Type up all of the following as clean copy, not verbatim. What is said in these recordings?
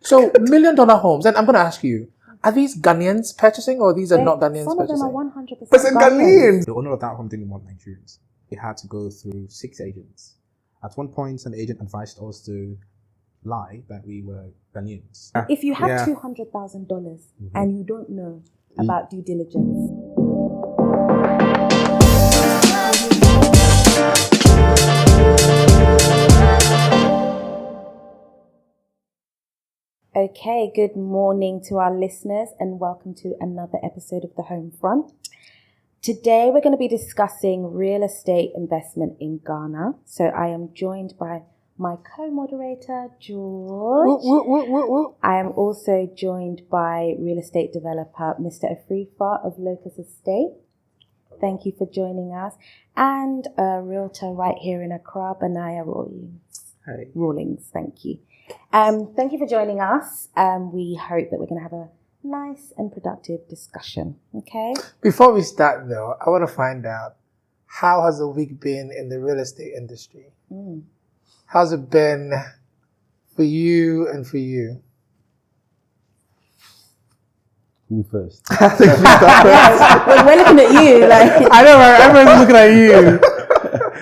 So $1 million homes, and I'm going to ask you, are these Ghanaians purchasing or these are not Ghanaians Some of them purchasing? are 100% Ghanaians. The owner of that home didn't want Nigerians. It had to go through 6 agents. At one point, an agent advised us to lie that we were Ghanaians. If you have $200,000 and you don't know about due diligence, okay, good morning to our listeners and welcome to another episode of the Homefront. Today we're going to be discussing real estate investment in Ghana. So I am joined by my co-moderator, George. I am also joined by real estate developer, Mr. Afrifa of Locus Estate. Thank you for joining us. And a realtor right here in Accra, Benaya Rawlings. Thank you. Thank you for joining us. We hope that we're going to have a nice and productive discussion. Okay? Before we start though, I want to find out, how has the week been in the real estate industry? How's it been for you and for you? Who first? Yes, we're looking at you. I know, right? Everyone's looking at you.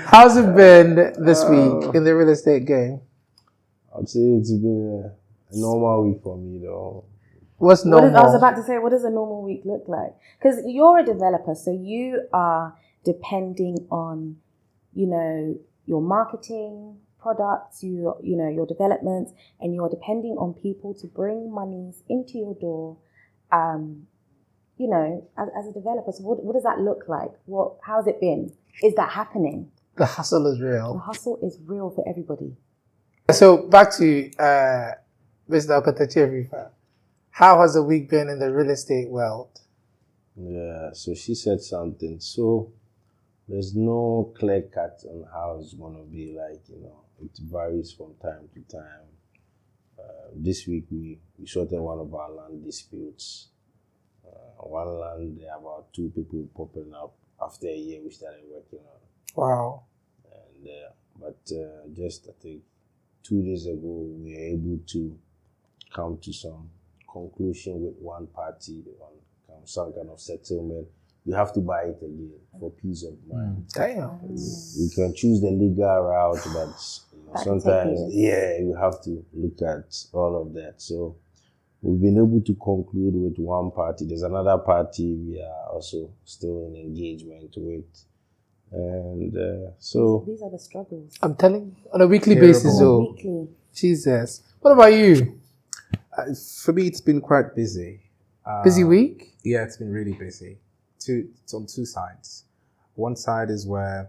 How's it been this week in the real estate game? I'd say it's been a normal week for me, though. What's normal? I was about to say, what does a normal week look like? Because you're a developer, so you are depending on, your marketing products, your developments, and you're depending on people to bring monies into your door. As a developer, so what does that look like? How's it been? Is that happening? The hustle is real. The hustle is real for everybody. So back to Mr. Afrifa. How has the week been in the real estate world? Yeah, so she said something. So there's no clear cut on how it's going to be like, it varies from time to time. This week we sorted one of our land disputes. One land, there are about 2 people popping up after a year we started working on. Wow. And but just I think 2 days ago we were able to come to some conclusion with one party on some kind of settlement. You have to buy it again for peace of mind. Damn. You can choose the legal route, but sometimes, you have to look at all of that. So we've been able to conclude with one party. There's another party we are also still in engagement with. And so... These are the struggles. I'm telling you, on a weekly basis, though. Jesus. What about you? For me, it's been quite busy. Busy week? Yeah, it's been really busy. It's on 2 sides. One side is where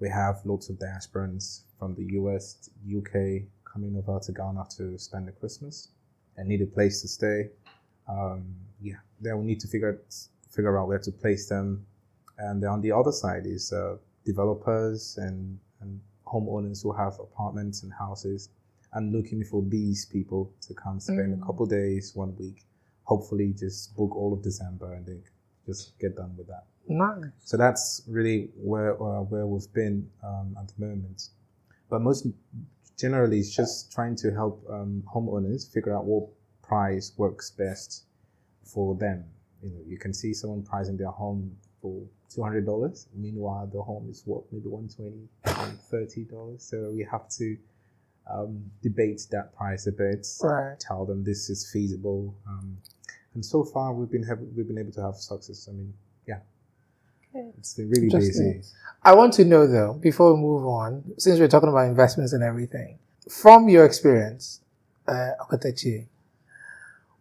we have lots of diasporans from the US, UK coming over to Ghana to spend the Christmas and need a place to stay. Then we need to figure out where to place them. And then on the other side is developers and homeowners who have apartments and houses and looking for these people to come spend a couple days, 1 week, hopefully just book all of December and then just get done with that. Nice. So that's really where we've been at the moment. But most generally, it's just trying to help homeowners figure out what price works best for them. You can see someone pricing their home for $200. Meanwhile, the home is maybe $120, $130. So we have to debate that price a bit. Right. Tell them this is feasible. And so far, we've been able to have success. It's been really busy. I want to know though, before we move on, since we're talking about investments and everything, from your experience, Okatachi,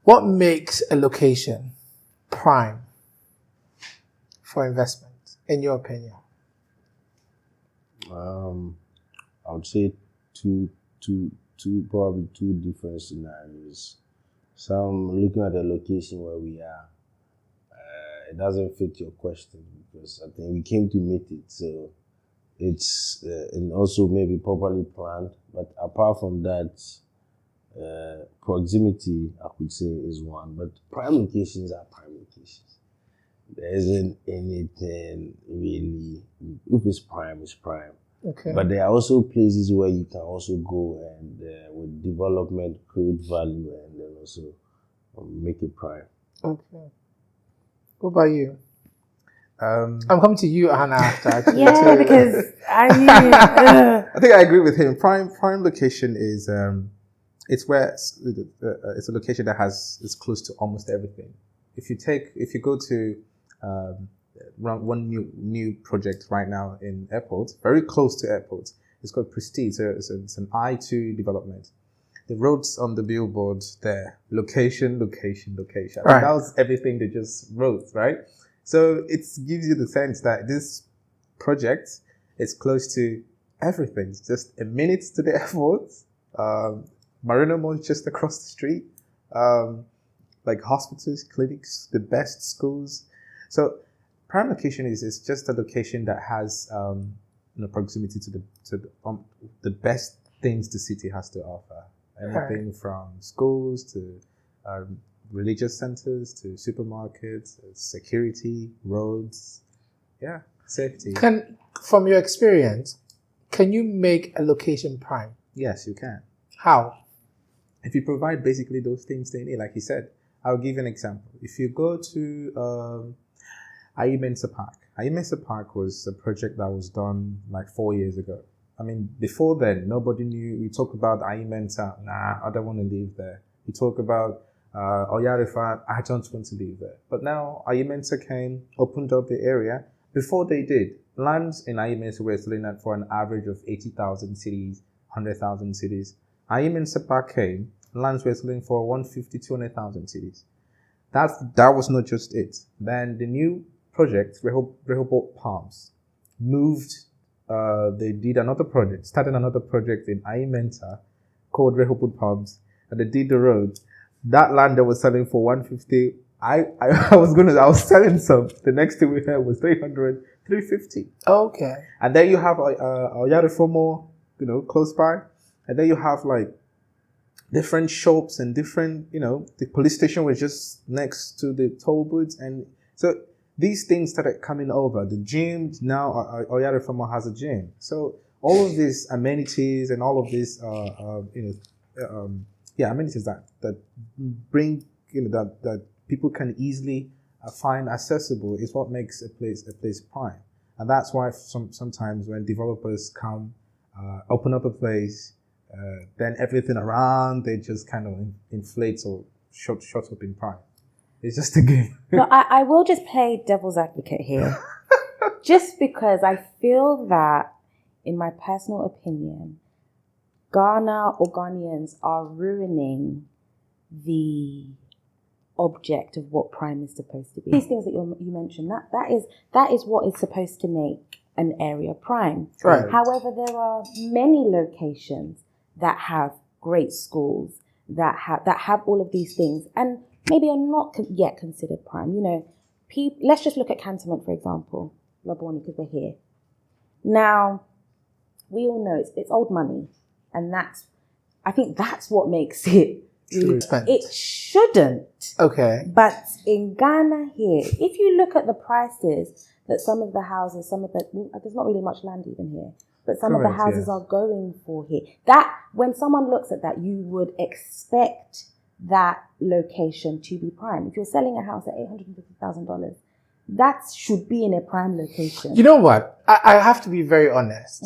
what makes a location prime for investment, in your opinion? I would say probably two different scenarios. Some looking at the location where we are, it doesn't fit your question because I think we came to meet it. So it's and also maybe properly planned. But apart from that, proximity I could say is one. But prime locations are prime locations. There isn't anything really. If it's prime, it's prime. Okay. But there are also places where you can also go and with development create value and So make it prime. Okay. What about you? Um, I'm coming to you, Hannah, after. Actually, Yeah, because I think I agree with him. Prime location is it's where it's a location that is close to almost everything. If you go to one new project right now in airport, very close to airport, it's called Prestige. It's an I2 development. The roads on the billboards there, location. Right. That was everything they just wrote, right? So it gives you the sense that this project is close to everything. It's just a minute to the airport. Marina Mall is just across the street. Like hospitals, clinics, the best schools. So prime location is just a location that has proximity to the best things the city has to offer. Anything from schools to religious centers to supermarkets, security, roads, safety. From your experience, can you make a location prime? Yes, you can. How? If you provide basically those things they need, like you said. I'll give you an example. If you go to Ayumensa Park. Ayumensa Park was a project that was done like 4 years ago. I mean, before then, nobody knew. You talk about Ayumensa, I don't want to live there. You talk about Oyarifa, I don't want to live there. But now Ayumensa came, opened up the area. Before they did, lands in Ayumensa were selling at for an average of 80,000 cities, 100,000 cities. Ayumensa Park came, lands were selling for 150, 200,000 cities. That was not just it. Then the new project, Rehoboth Palms, moved. They did another project, started another project in Ayumensa called Rehoboth Palms, and they did the road. That land that was selling for 150, I was selling some. The next thing we heard was 300, 350. Okay. And then you have Oyarifomo, close by, and then you have like different shops and different, the police station was just next to the toll booths, and so these things started coming over. The gym now, Oyarifomo has a gym. So all of these amenities and all of these, amenities that bring, that people can easily find accessible is what makes a place prime. And that's why sometimes when developers come, open up a place, then everything around, they just kind of inflates or shot up in prime. It's just a game. No, I will just play devil's advocate here. Just because I feel that, in my personal opinion, Ghana or Ghanaians are ruining the object of what prime is supposed to be. These things that you mentioned, that is what is supposed to make an area prime. Right. However, there are many locations that have great schools, that have all of these things, and maybe are not yet considered prime. Let's just look at Cantonment, for example, Laboni, because we're here. Now, we all know it's old money, and I think that's what makes it really. It shouldn't. Okay. But in Ghana here, if you look at the prices that some of the houses, there's not really much land even here, but some of the houses are going for here. That, when someone looks at that, you would expect that location to be prime. If you're selling a house at $850,000, that should be in a prime location. You know what? I have to be very honest.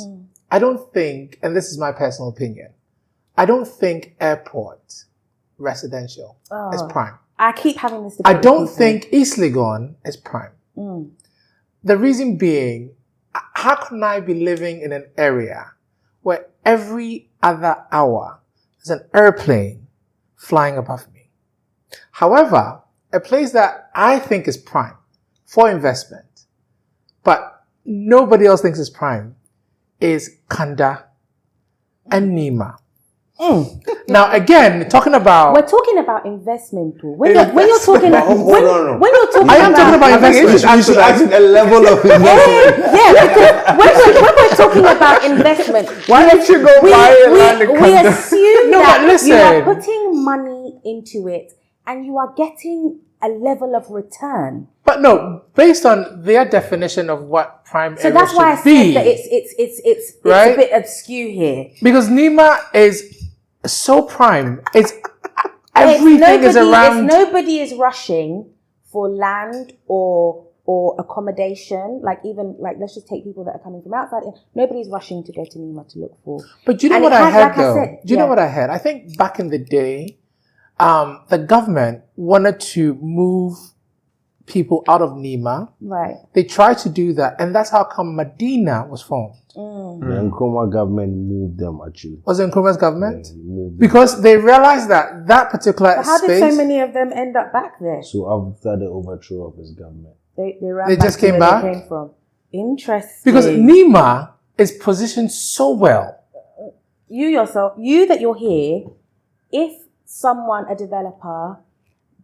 I don't think, and this is my personal opinion, I don't think airport residential is prime. I keep having this debate. I don't think East Legon is prime. The reason being, how can I be living in an area where every other hour there's an airplane flying above me? However, a place that I think is prime for investment, but nobody else thinks is prime, is Kanda and Nima. Now, again, we're talking about investment too. When you're talking, No. when you're talking, I am talking about investment. You should ask a level of investment. because when we're talking about investment, Why don't you go buy a land in we Kanda? assume No, that but listen. you are putting money into it and you are getting a level of return. But no, based on their definition of what prime So area that's why I should be, said that it's right? a bit obscure here. Because Nima is so prime. everything is around. Nobody is rushing for land or accommodation. Like even like let's just take people that are coming from outside. Nobody's rushing to go to Nima to look for. But do you know what I heard though? Do you know what I heard? I think back in the day, the government wanted to move people out of Nima. Right. They tried to do that, and that's how come Medina was formed. The Nkrumah government moved them actually. Was it Nkrumah's government? Yeah, because they realized that particular but how space. did so many of them end up back there? So after the overthrow of his government, they just came back. They came from. Interesting. Because Nima is positioned so well. You that you're here, if someone, a developer,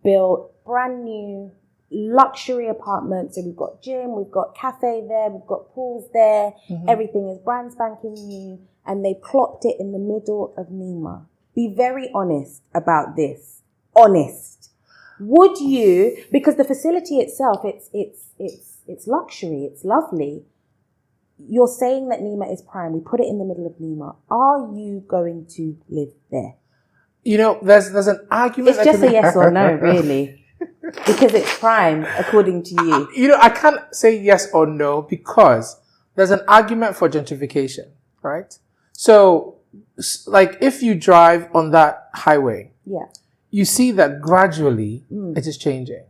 built brand new luxury apartments, so we've got gym, we've got cafe there, we've got pools there, everything is brand spanking new, and they plopped it in the middle of Nima. Be very honest about this. Honest. Would you, because the facility itself, it's luxury, it's lovely. You're saying that Nima is prime. We put it in the middle of Nima. Are you going to live there? You know, there's an argument. It's just a yes or no, really. Because it's prime, according to you. You know, I can't say yes or no because there's an argument for gentrification, right? So, like, if you drive on that highway, you see that gradually it is changing.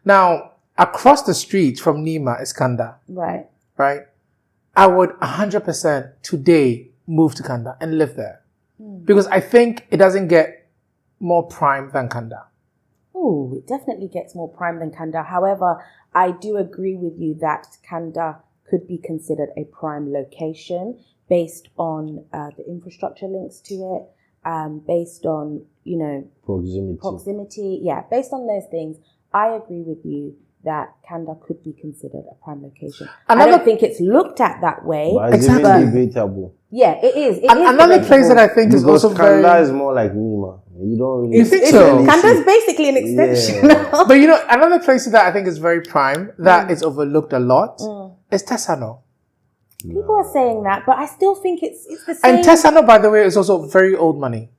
Now, across the street from Nima is Kanda. Right. Right? I would 100% today move to Kanda and live there. Because I think it doesn't get more prime than Kanda. Oh, it definitely gets more prime than Kanda. However, I do agree with you that Kanda could be considered a prime location based on the infrastructure links to it, based on, proximity. Yeah, based on those things, I agree with you that Kanda could be considered a prime location. I don't think it's looked at that way. But it's even debatable. Yeah, it is. Another place that I think is also very... Kanda is more like Nima. You don't really... You think so? Kanda's basically an extension. Yeah. But another place that I think is very prime, that is overlooked a lot, is Tesano. People are saying that, but I still think it's the same. And Tesano, by the way, is also very old money.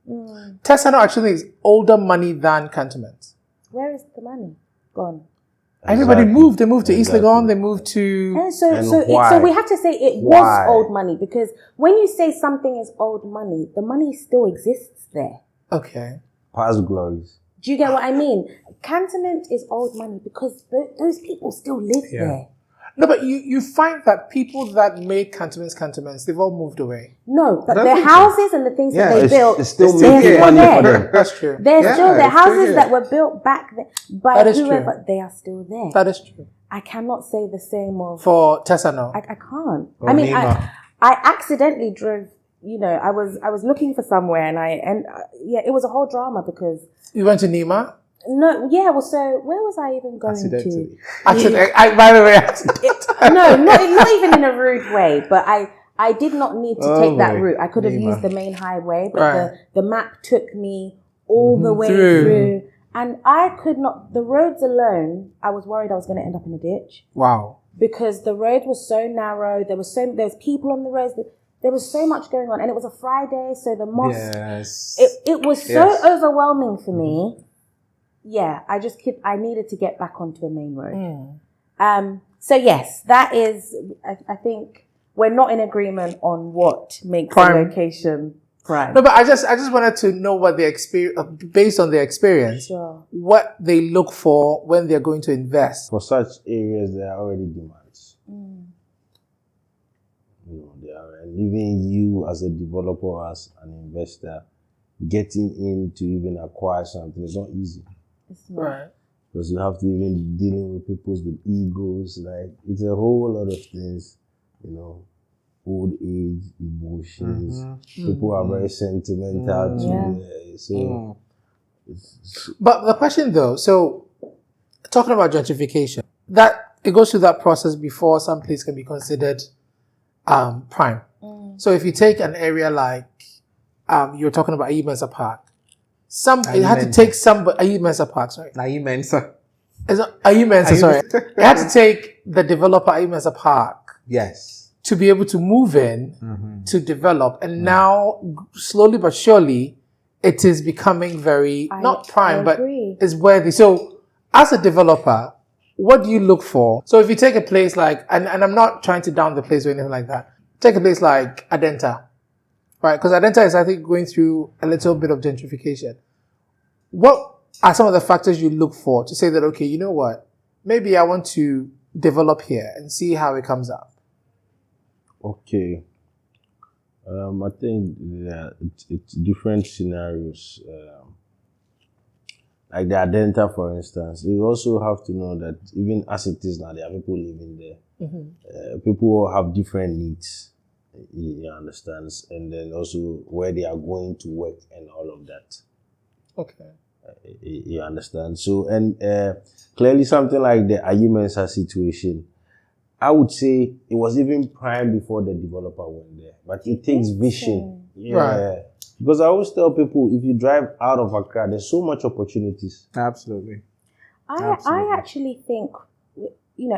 Tesano actually is older money than Cantonment. Where is the money gone? Everybody moved. They moved to East Legon. They moved to... And so we have to say it was old money, because when you say something is old money, the money still exists there. Okay. Past glories. Do you get what I mean? Cantonment is old money because those people still live there. No, but you find that people that made cantonments, they've all moved away. No, but their houses and the things that they built, it's still making money for them. That's true. They're still there. Houses that were built back by whoever, they are still there. That is true. I cannot say the same for Tesano. I can't. I mean, I accidentally drove. I was looking for somewhere, and it was a whole drama because you went to Nima. No, yeah. Well, so where was I even going to? By the way, no, not even in a rude way, but I did not need to take that route. I could have used the main highway, but the map took me all the way through, and I could not. The roads alone, I was worried I was going to end up in a ditch. Wow. Because the road was so narrow, there was people on the roads. There was so much going on, and it was a Friday, so the mosque. Yes. It was so overwhelming for me. Yeah, I needed to get back onto a main road. So yes, that is, I think we're not in agreement on what makes a location prime. No, but I just wanted to know what the experience, based on their experience, what they look for when they're going to invest. For such areas, there are already demands. And even you as a developer, as an investor, getting in to even acquire something is not easy. Right. Because you have to even dealing with people with egos. Like, it's a whole lot of things, old age, emotions. People are very sentimental too. But the question though, so talking about gentrification, that it goes through that process before some place can be considered prime. So if you take an area like you're talking about Ayumensa Park, it had to take Ayumensa Park, sorry. Ayumensa. Ayumensa, sorry. It had to take the developer Ayumensa Park. Yes. To be able to move in to develop. And now, slowly but surely, it is becoming very, not prime, I but agree. is worthy. So as a developer, what do you look for? So if you take a place like, and I'm not trying to down the place or anything like that, take a place like Adenta, right? Because Adenta is, I think, going through a little bit of gentrification. What are some of the factors you look for to say that, okay, you know what? Maybe I want to develop here and see how it comes out. Okay. I think it's different scenarios. Like the Adenta, for instance, you also have to know that even as it is now, there are people living there. People have different needs, you understand, and then also where they are going to work and all of that. Okay. You understand? So, and clearly something like the Ayumensa situation, I would say it was even prime before the developer went there. But it takes vision. Yeah. Right. Because I always tell people, if you drive out of Accra, there's so much opportunities. Absolutely. I actually think,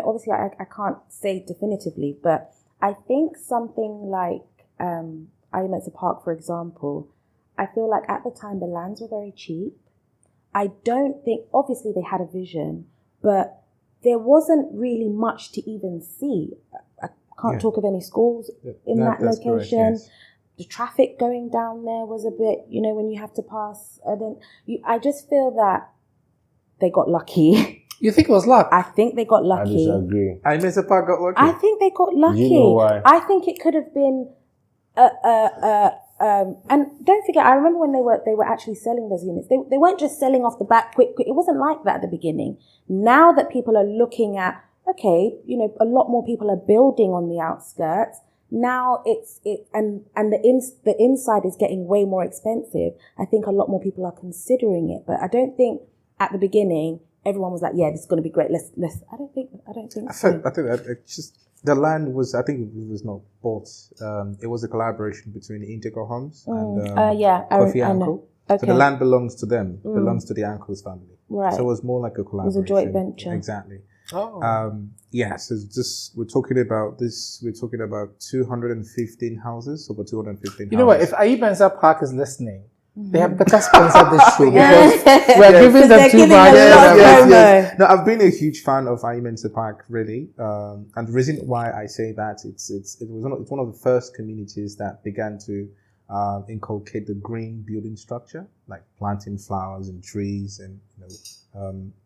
obviously I can't say definitively, but I think something like Ayumensa Park, for example, I feel like at the time the lands were very cheap. I don't think, obviously they had a vision, but there wasn't really much to even see. I can't talk of any schools in that location. Correct, yes. The traffic going down there was a bit, when you have to pass. I just feel that they got lucky. You think it was luck? I think they got lucky. I disagree. Ayumensa Park got lucky. I think they got lucky. You know why? I think it could have been and don't forget, I remember when they were actually selling those units. They weren't just selling off the bat quick. It wasn't like that at the beginning. Now that people are looking at, okay, a lot more people are building on the outskirts. Now and the inside is getting way more expensive. I think a lot more people are considering it, but I don't think at the beginning everyone was like, yeah, this is going to be great. Let's. I don't think so. I think that it just the land was. I think it was not bought. It was a collaboration between Integral Homes and Kofi I Anko. know. So Okay. the land belongs to them. Belongs to the Anko's family. Right. So it was more like a It was collaboration. a joint venture. Exactly. Oh. Yes, it's just we're talking about this. We're talking about 215 houses, over 215. You know what? If Ayumensa Park is listening, they have better sponsor this show because we're giving them They're too giving much. a lot of promo. Yes. No, I've been a huge fan of Ayumensa Park, really, and the reason why I say that it's one of the first communities that began to inculcate the green building structure, like planting flowers and trees, and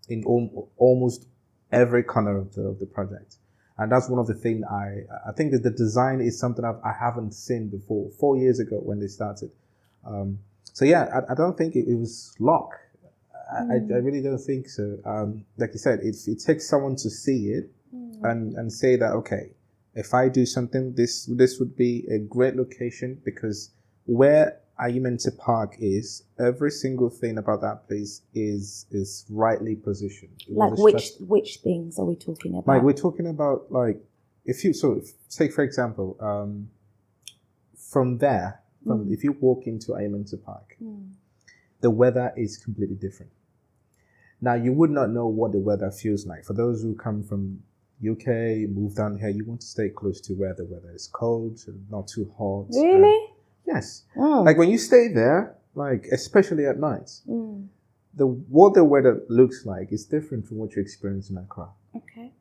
in almost every corner of the project. And that's one of the things I think that the design is something I haven't seen before. 4 years ago when they started. So yeah, I don't think it was luck. I really don't think so. Like you said, it takes someone to see it and say that, okay, if I do something, this would be a great location, because where Ayumensa Park is, every single thing about that place is rightly positioned. Like which things are we talking about? Like we're talking about, like, take for example, if you walk into Ayumensa Park, the weather is completely different. Now, you would not know what the weather feels like. For those who come from UK, move down here, you want to stay close to where the weather is cold, not too hot. Really? Yes. Oh. Like when you stay there, like especially at night, what the weather looks like is different from what you experience in Accra. Okay.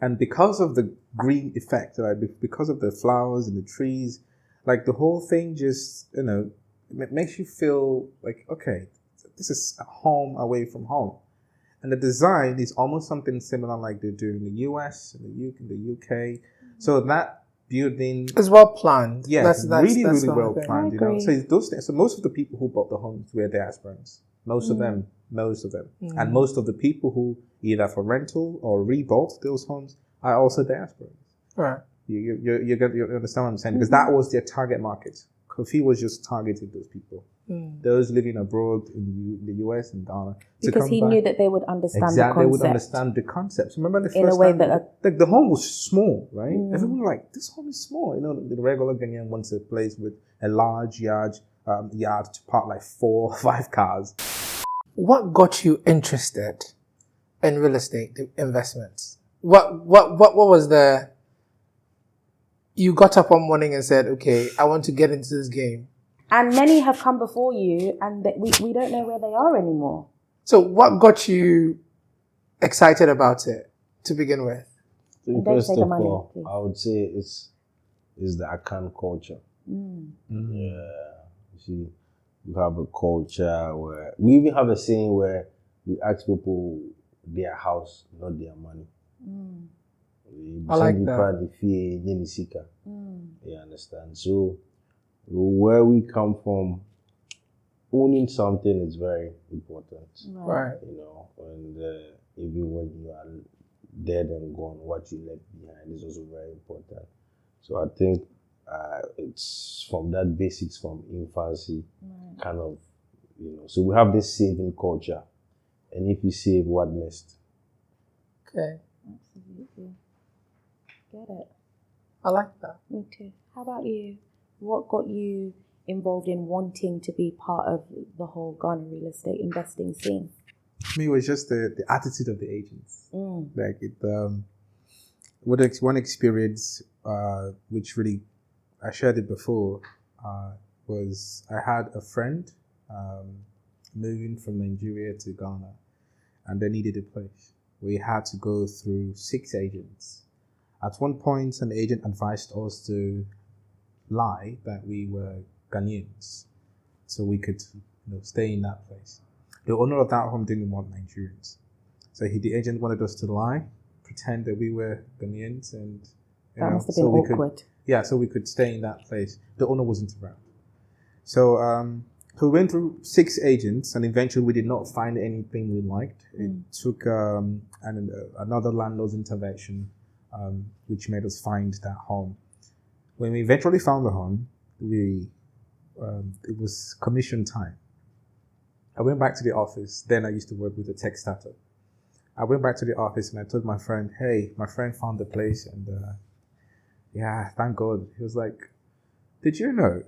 And because of the green effect, like because of the flowers and the trees, like the whole thing just, makes you feel like, okay, this is a home away from home. And the design is almost something similar like they do in the US, in the UK. So that building It's well planned. yeah, that's really one well thing. planned. I agree. So it's those things. So most of the people who bought the homes were diasporans. Most of them, and most of the people who either for rental or rebought those homes are also diasporans. Right. You understand what I'm saying? Because that was their target market. Kofi was just targeting those people, those living abroad in the US and Ghana. Because he knew that they would understand the concept. They would understand the concepts. Remember the first in a way time, that the home was small, right? Everyone was like, this home is small. The regular Ghanaian wants a place with a large yard to park like 4 or 5 cars. What got you interested in real estate investments? What was you got up one morning and said, okay, I want to get into this game? And many have come before you, and we don't know where they are anymore. So what got you excited about it to begin with? And don't First say the of money, all, please. I would say it's the Akan culture. Mm. Yeah. You see, we have a culture where we even have a saying where we ask people their house, not their money. I like that. You understand? So where we come from, owning something is very important. Right. You know, and even when you are dead and gone, what you left behind is also very important. So I think it's from that basics from infancy, kind of, you know. So we have this saving culture, and if you save, what next? Okay. Absolutely. Get it. I like that. Me too. How about you? What got you involved in wanting to be part of the whole Ghana real estate investing scene? For me, it was just the attitude of the agents. Like it, one experience, which really, I shared it before, was I had a friend moving from Nigeria to Ghana, and they needed a place. We had to go through 6 agents. At one point, an agent advised us to lie that we were Ghanaians, so we could, stay in that place. The owner of that home didn't want Nigerians, so the agent wanted us to lie, pretend that we were Ghanaians, and That must have been awkward. so we could stay in that place. The owner wasn't around, so we went through 6 agents, and eventually we did not find anything we liked. It took another landlord's intervention, which made us find that home. When we eventually found the home, it was commission time. I went back to the office. Then I used to work with a tech startup. I went back to the office and I told my friend, hey, my friend found the place, and thank God. He was like, did you know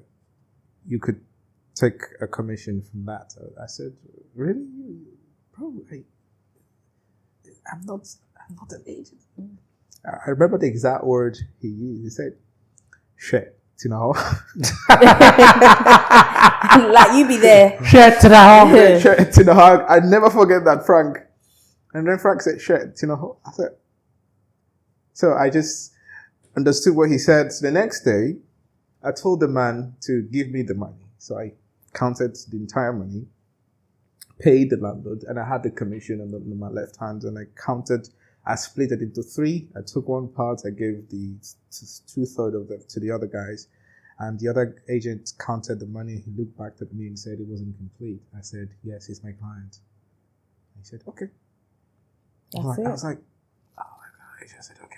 you could take a commission from that? I said, really? Bro, I'm not an agent. I remember the exact word he used. He said, shit, Like you be there. Shit to the hog. Shit to the hog. I never forget that, Frank. And then Frank said, shit, I said, so I just understood what he said. So the next day, I told the man to give me the money. So I counted the entire money, paid the landlord, and I had the commission on my left hand, and I split it into 3. I took one part, I gave the 2/3 of it to the other guys, and the other agent counted the money. He looked back at me and said it wasn't complete. I said, yes, he's my client. He said, okay. That's it. I was like, oh my gosh. I said, okay.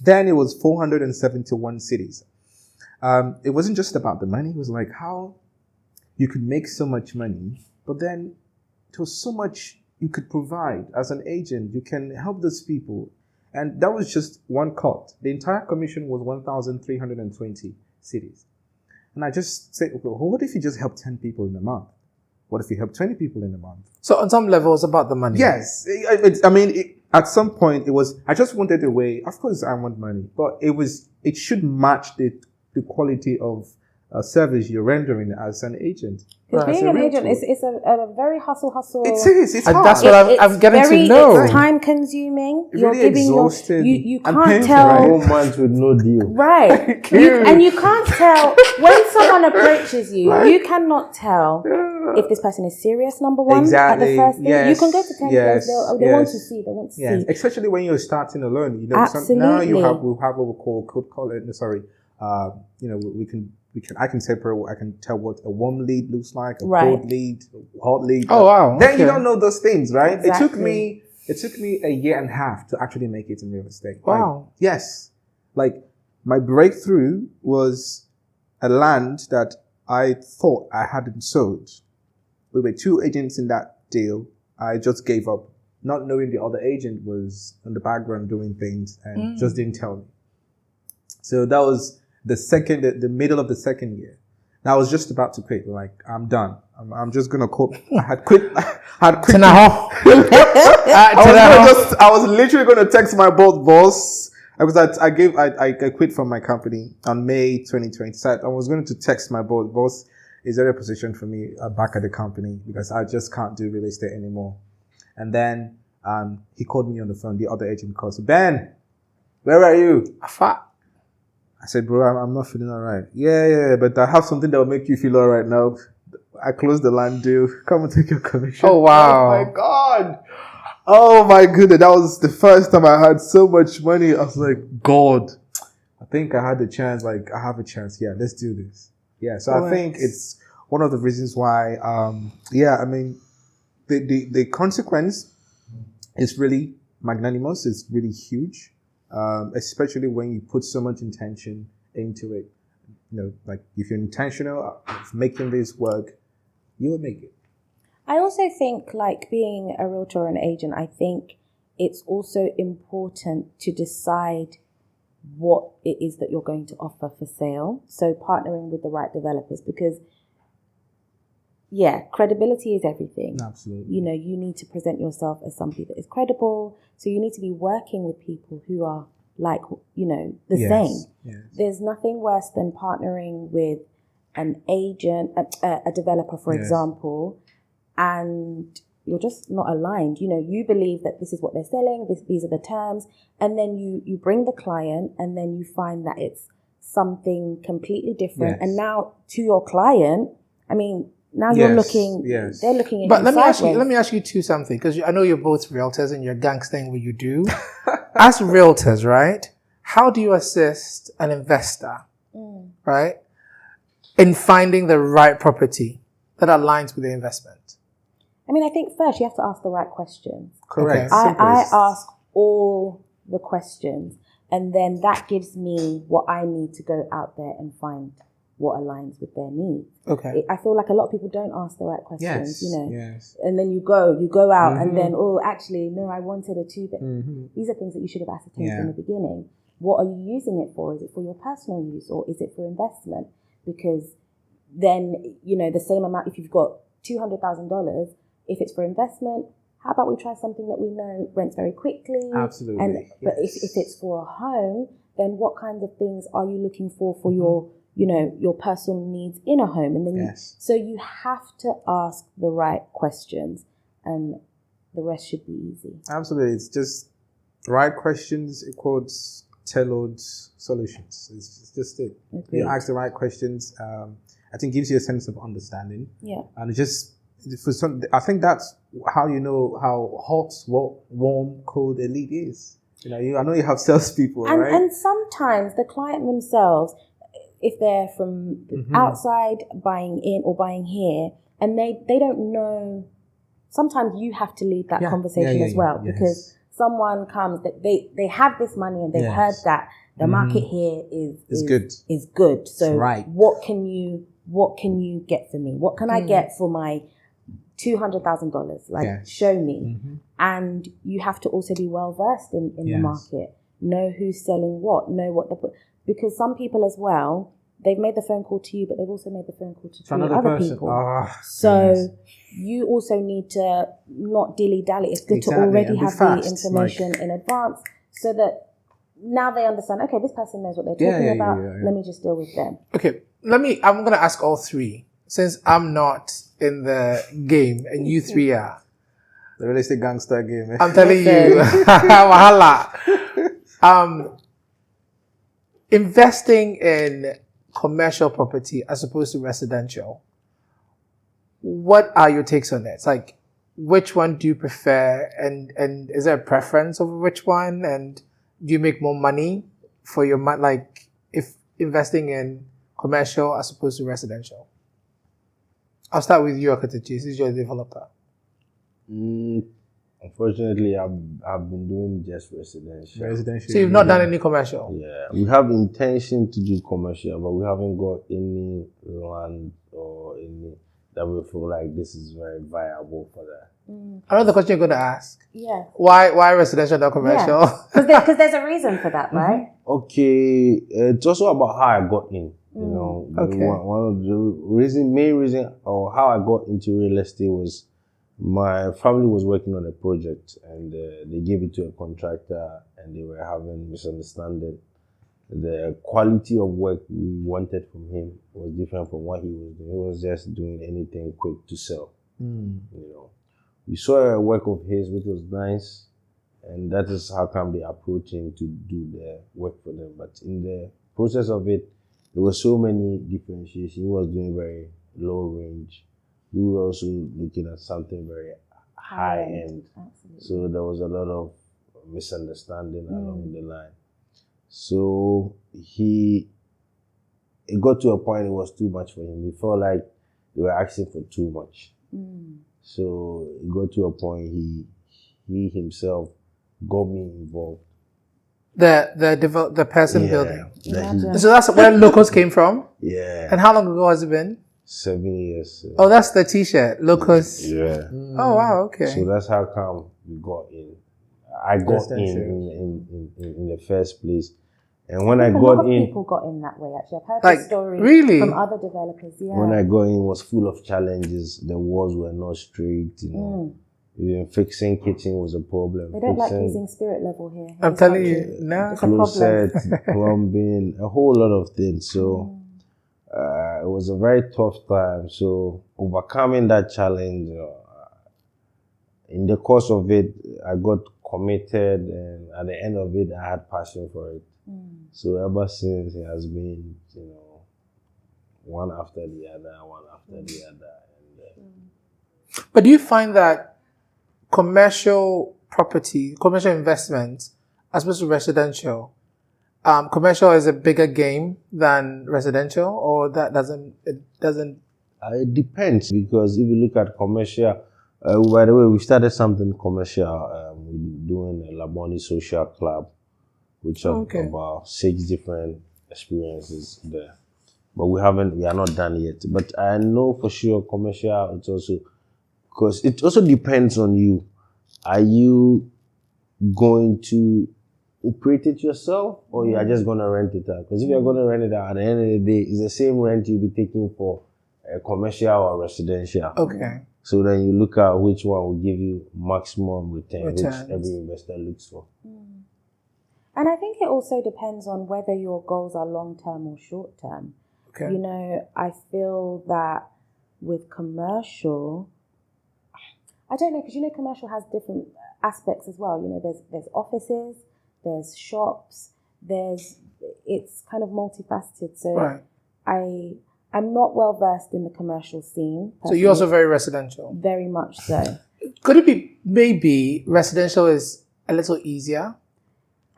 Then it was 471 cities. It wasn't just about the money. It was like how you could make so much money, but then there was so much you could provide as an agent. You can help those people. And that was just one cut. The entire commission was 1,320 cities. And I just said, okay, well, what if you just help 10 people in a month? What if you help 20 people in a month? So on some level, it's about the money. Yes. At some point, it was, I just wanted a way. Of course, I want money, but it should match the quality of service you're rendering as an agent. Because Right. being an agent, it's a very hustle. It is. It's hard. That's what I'm getting to know. It's time consuming. You're Really giving exhausted you and can't painful, tell. right? 4 months with no deal. Right. You can't tell when someone approaches you. You cannot tell if this person is serious. Number one, Exactly. at the first thing, Yes. you can go to 10 Yes. years. They want to see. They want to Yeah, see. especially when you're starting to learn. Now Absolutely. we have what we call it. Sorry, I can separate. I can tell what a warm lead looks like, a Right. cold lead, a hot lead. Oh, wow. Then you Okay. don't know those things, right? Exactly. It took me a year and a half to actually make it in real estate. Wow. Yes, like my breakthrough was a land that I thought I hadn't sold. We were 2 agents in that deal. I just gave up, not knowing the other agent was in the background doing things and just didn't tell me. So that was the middle of the second year. And I was just about to quit. Like, I'm done. I'm just gonna quit. I had quit. I I was literally gonna text my boss. Because I quit from my company on May 2020. So I was going to text my boss. Boss, is there a position for me back at the company? Because I just can't do real estate anymore. And then he called me on the phone. The other agent called. So, Ben, where are you? I said, bro, I'm not feeling all right. Yeah, but I have something that will make you feel all right now. I closed the land deal. Come and take your commission. Oh, wow. Oh, my God. Oh, my goodness. That was the first time I had so much money. I was like, God, I think I had a chance. Like, I have a chance. Yeah, let's do this. Yeah, so I think it's one of the reasons why, I mean, the consequence is really magnanimous. It's really huge. Especially when you put so much intention into it. You know, like if you're intentional of making this work, you will make it. I also think, like, being a realtor or an agent, I think it's also important to decide what it is that you're going to offer for sale. So partnering with the right developers, because credibility is everything. Absolutely. You know, you need to present yourself as somebody that is credible. So you need to be working with people who are like, you know, the same. Yes. There's nothing worse than partnering with an agent, a developer, for example, and you're just not aligned. You know, you believe that this is what they're selling, these are the terms, and then you bring the client and then you find that it's something completely different. And now to your client, I mean, now you're looking, they're looking at but you let me ask you two something, because I know you're both realtors and you're gangstering what you do. As realtors, right? How do you assist an investor, right, in finding the right property that aligns with the investment? I mean, I think first you have to ask the right questions. Correct. Okay. I ask all the questions, and then that gives me what I need to go out there and find what aligns with their needs. Okay. I feel like a lot of people don't ask the right questions, you know. Yes. And then you go out and then, actually, no, I wanted a 2-bed. These are things that you should have ascertained from the beginning. What are you using it for? Is it for your personal use or is it for investment? Because then, you know, the same amount, if you've got $200,000, if it's for investment, how about we try something that we know rents very quickly? Absolutely. But if it's for a home, then what kinds of things are you looking for your, you know, your personal needs in a home? And then so you have to ask the right questions, and the rest should be easy. Absolutely. It's just right questions equals tailored solutions. It's just it. Agreed. You ask the right questions. I think gives you a sense of understanding. Yeah. And it just, for some, I think that's how you know how hot, warm, cold a lead is. You know, I know you have salespeople, right? And sometimes the client themselves, if they're from outside buying in or buying here, and they don't know, sometimes you have to lead that conversation as well, because someone comes that they have this money and they've heard that the market here is good. So what can you get for me? What can I get for my $200,000? Like, show me. And you have to also be well versed in the market. Know who's selling what. Know what because some people as well, they've made the phone call to you, but they've also made the phone call to 3 other people. So you also need to not dilly-dally. It's good to already have the information in advance, so that now they understand, okay, this person knows what they're talking about. Let me just deal with them. Okay, I'm going to ask all three, since I'm not in the game and you three are. The real estate gangster game. I'm telling you. Wahala. Investing in commercial property as opposed to residential, what are your takes on it? It's like, which one do you prefer, and is there a preference over which one, and do you make more money for your money, like if investing in commercial as opposed to residential? I'll start with you, Akatachi, since you're a developer. Unfortunately, I've been doing just residential. So you've not done any commercial? Yeah, we have intention to do commercial, but we haven't got any land or any that we feel like this is very viable for that. Another question you're going to ask. Yeah. Why residential, not commercial? Because there's a reason for that, right? Okay, it's also about how I got in. You know, one of the main reason or how I got into real estate was My family was working on a project and they gave it to a contractor and they were having misunderstanding. The quality of work we wanted from him was different from what he was doing. He was just doing anything quick to sell. You know, we saw a work of his which was nice, and that is how come they approached him to do the work for them. But in the process of it, there were so many differentiations. He was doing very low range. We were also looking at something very high end. Absolutely. So there was a lot of misunderstanding along the line. So it got to a point it was too much for him. He felt like they were asking for too much. So it got to a point he himself got me involved. The person building. Imagine. So that's where Locals came from? Yeah. And how long ago has it been? 7 years. Oh, that's the t-shirt. Locals. Yeah. Oh, wow, okay. So that's how come we got in. I got in the first place. And when I A got lot of in, people got in that way, actually. I've heard Like, the story really? from other developers, when I got in, it was full of challenges. The walls were not straight, you know. Even fixing kitchen was a problem. They don't like using spirit level here. I'm telling you, no. It's a problem. Closet, plumbing, a whole lot of things. So it was a very tough time. So overcoming that challenge, in the course of it, I got committed, and at the end of it, I had passion for it. So ever since, it has been, you know, one after the other. And, But do you find that commercial property, commercial investment, as opposed to residential, commercial is a bigger game than residential, or it doesn't? it depends, because if you look at commercial, by the way, we started something commercial. We're doing a Laboni social club, which have about 6 different experiences there. But we are not done yet. But I know for sure commercial, it's also, because it also depends on you. Are you going to operate it yourself, or you are just going to rent it out? Because if you're going to rent it out, at the end of the day, it's the same rent you'll be taking for a commercial or residential. Okay. So then you look at which one will give you maximum returns. Which every investor looks for. And I think it also depends on whether your goals are long-term or short-term. Okay. You know, I feel that with commercial, I don't know, because, you know, commercial has different aspects as well. You know, there's offices, there's shops, it's kind of multifaceted. So I'm not well versed in the commercial scene. So you're also very residential? Very much so. Could it be maybe residential is a little easier?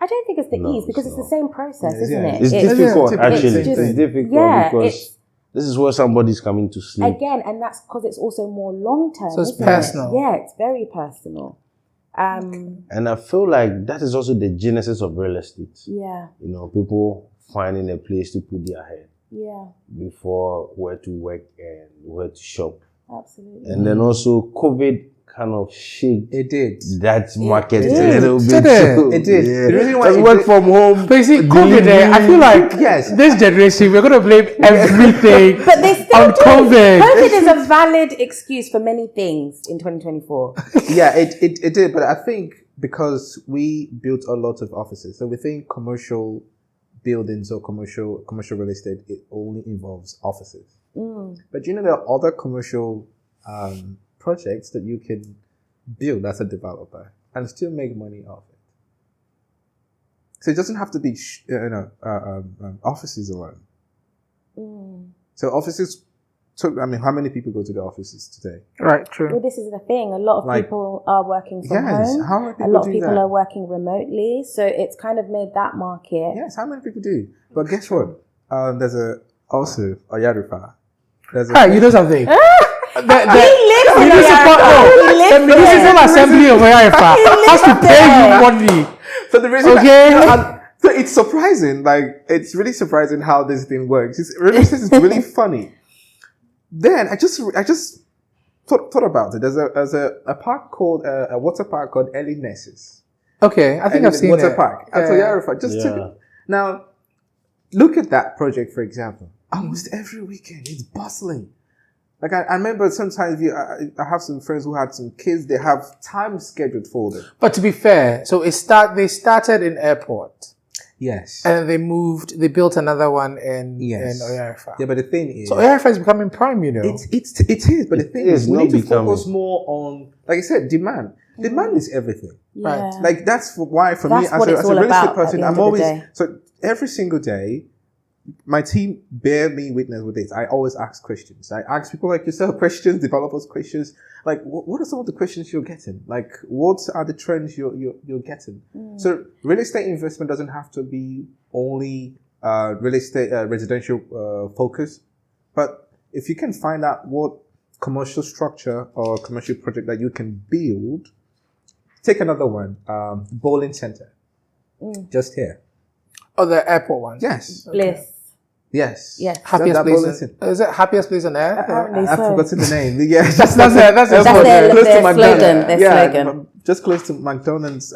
I don't think it's the ease, because it's the same process, isn't it? It's difficult, actually. It's difficult because this is where somebody's coming to sleep. Again, and that's because it's also more long-term. So it's personal. Yeah, it's very personal. And I feel like that is also the genesis of real estate. Yeah. You know, people finding a place to put their head. Yeah. Before where to work and where to shop. Absolutely. And then also COVID kind of shaped that market a little bit. It did. Yeah. The reason why it work from home. But you see, COVID, I feel like this generation, we're going to blame everything but they still on COVID. COVID is a valid excuse for many things in 2024. Yeah, it did. But I think because we built a lot of offices, so we think commercial buildings or commercial real estate, it only involves offices. But you know, there are other commercial projects that you can build as a developer and still make money off it. So it doesn't have to be offices alone. So offices. So I mean, how many people go to the offices today? Right, true. Well, this is the thing. A lot of people are working from home. How many people a lot of do people that? are working remotely. So it's kind of made that market. Yes, how many people do? But guess what? There's also Oyarifa. You know something? The He municipal assembly of Oyarifa has to pay you money. So the reason, so it's surprising. Like, it's really surprising how this thing works. It's really funny. Then I just thought about it. There's a park called a water park called Early Nesses. Okay, I think I've seen water it. park at Oyarifa. Now, look at that project, for example. Almost every weekend, it's bustling. Like I remember sometimes I have some friends who had some kids. They have time scheduled for them. But to be fair, so they started in airport. Yes. And then they built another one in Yes. Oyarifa. Yeah, but the thing is, so Oyarifa is becoming prime, you know. It is, but the thing is, we need to focus more on, like I said, demand. Demand is everything. Yeah. Right. Like that's why for me, That's what as it's a all real estate about person, at the I'm end of the always day. so every single day. My team bear me witness with this. I always ask questions. I ask people like yourself questions, developers questions. Like, what are some of the questions you're getting? Like, what are the trends you're getting? So, real estate investment doesn't have to be only real estate residential focus, but if you can find out what commercial structure or commercial project that you can build, take another one, bowling center, just here. Oh, the airport one. Yes. Bliss. Yes. Yes. Happiest place. Is it happiest place on air? Apparently I've so. forgotten the name. Yeah, That's their That's slogan. their close to slogan. McDonald's. Their slogan. Just close to McDonald's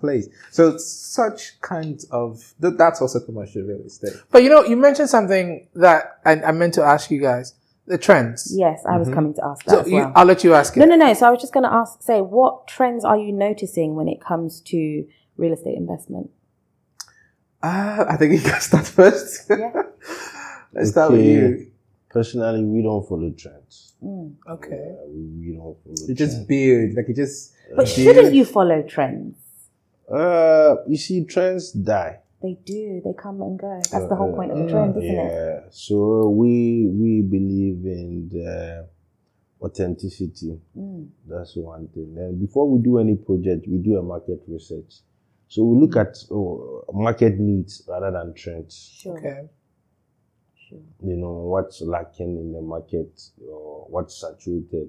place. So such kind of that's also commercial real estate. But you mentioned something that I meant to ask you guys: the trends. Yes, I was coming to ask that as well. I'll let you ask it. No. So I was just going to say, what trends are you noticing when it comes to real estate investment? I think you can start first. Yeah. Let's start with you. Personally, we don't follow trends. Okay. We don't follow You trends. just build, like you just. But shouldn't you follow trends? You see, trends die. They do. They come and go. That's the whole point of the trend, isn't it? Yeah. So we believe in the authenticity. That's one thing. And before we do any project, we do a market research. So we look at market needs rather than trends. Sure. Okay. You know, what's lacking in the market or what's saturated.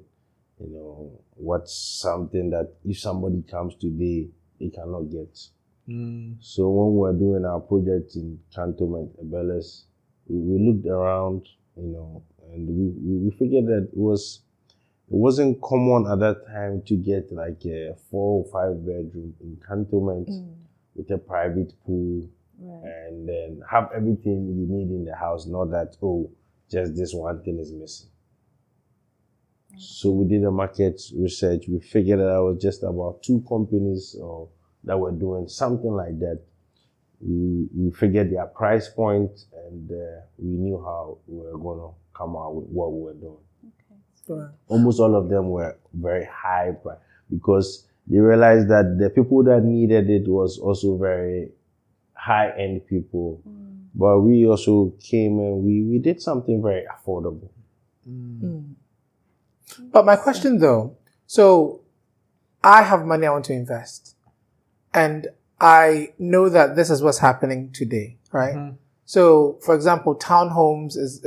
You know, what's something that if somebody comes today, they cannot get. So when we're doing our project in Cantonment, Ebeles, we looked around, you know, and we figured that it wasn't common at that time to get like a 4 or 5 bedroom in Cantonment with a private pool. Right. And then have everything you need in the house, not that, just this one thing is missing. So we did a market research. We figured that there was just about 2 companies that were doing something like that. We figured their price point and we knew how we were going to come out with what we were doing. Right. Almost all of them were very high price because they realized that the people that needed it was also very high-end people. But we also came and we did something very affordable. But my question though, so I have money I want to invest, and I know that this is what's happening today, right? So, for example, townhomes is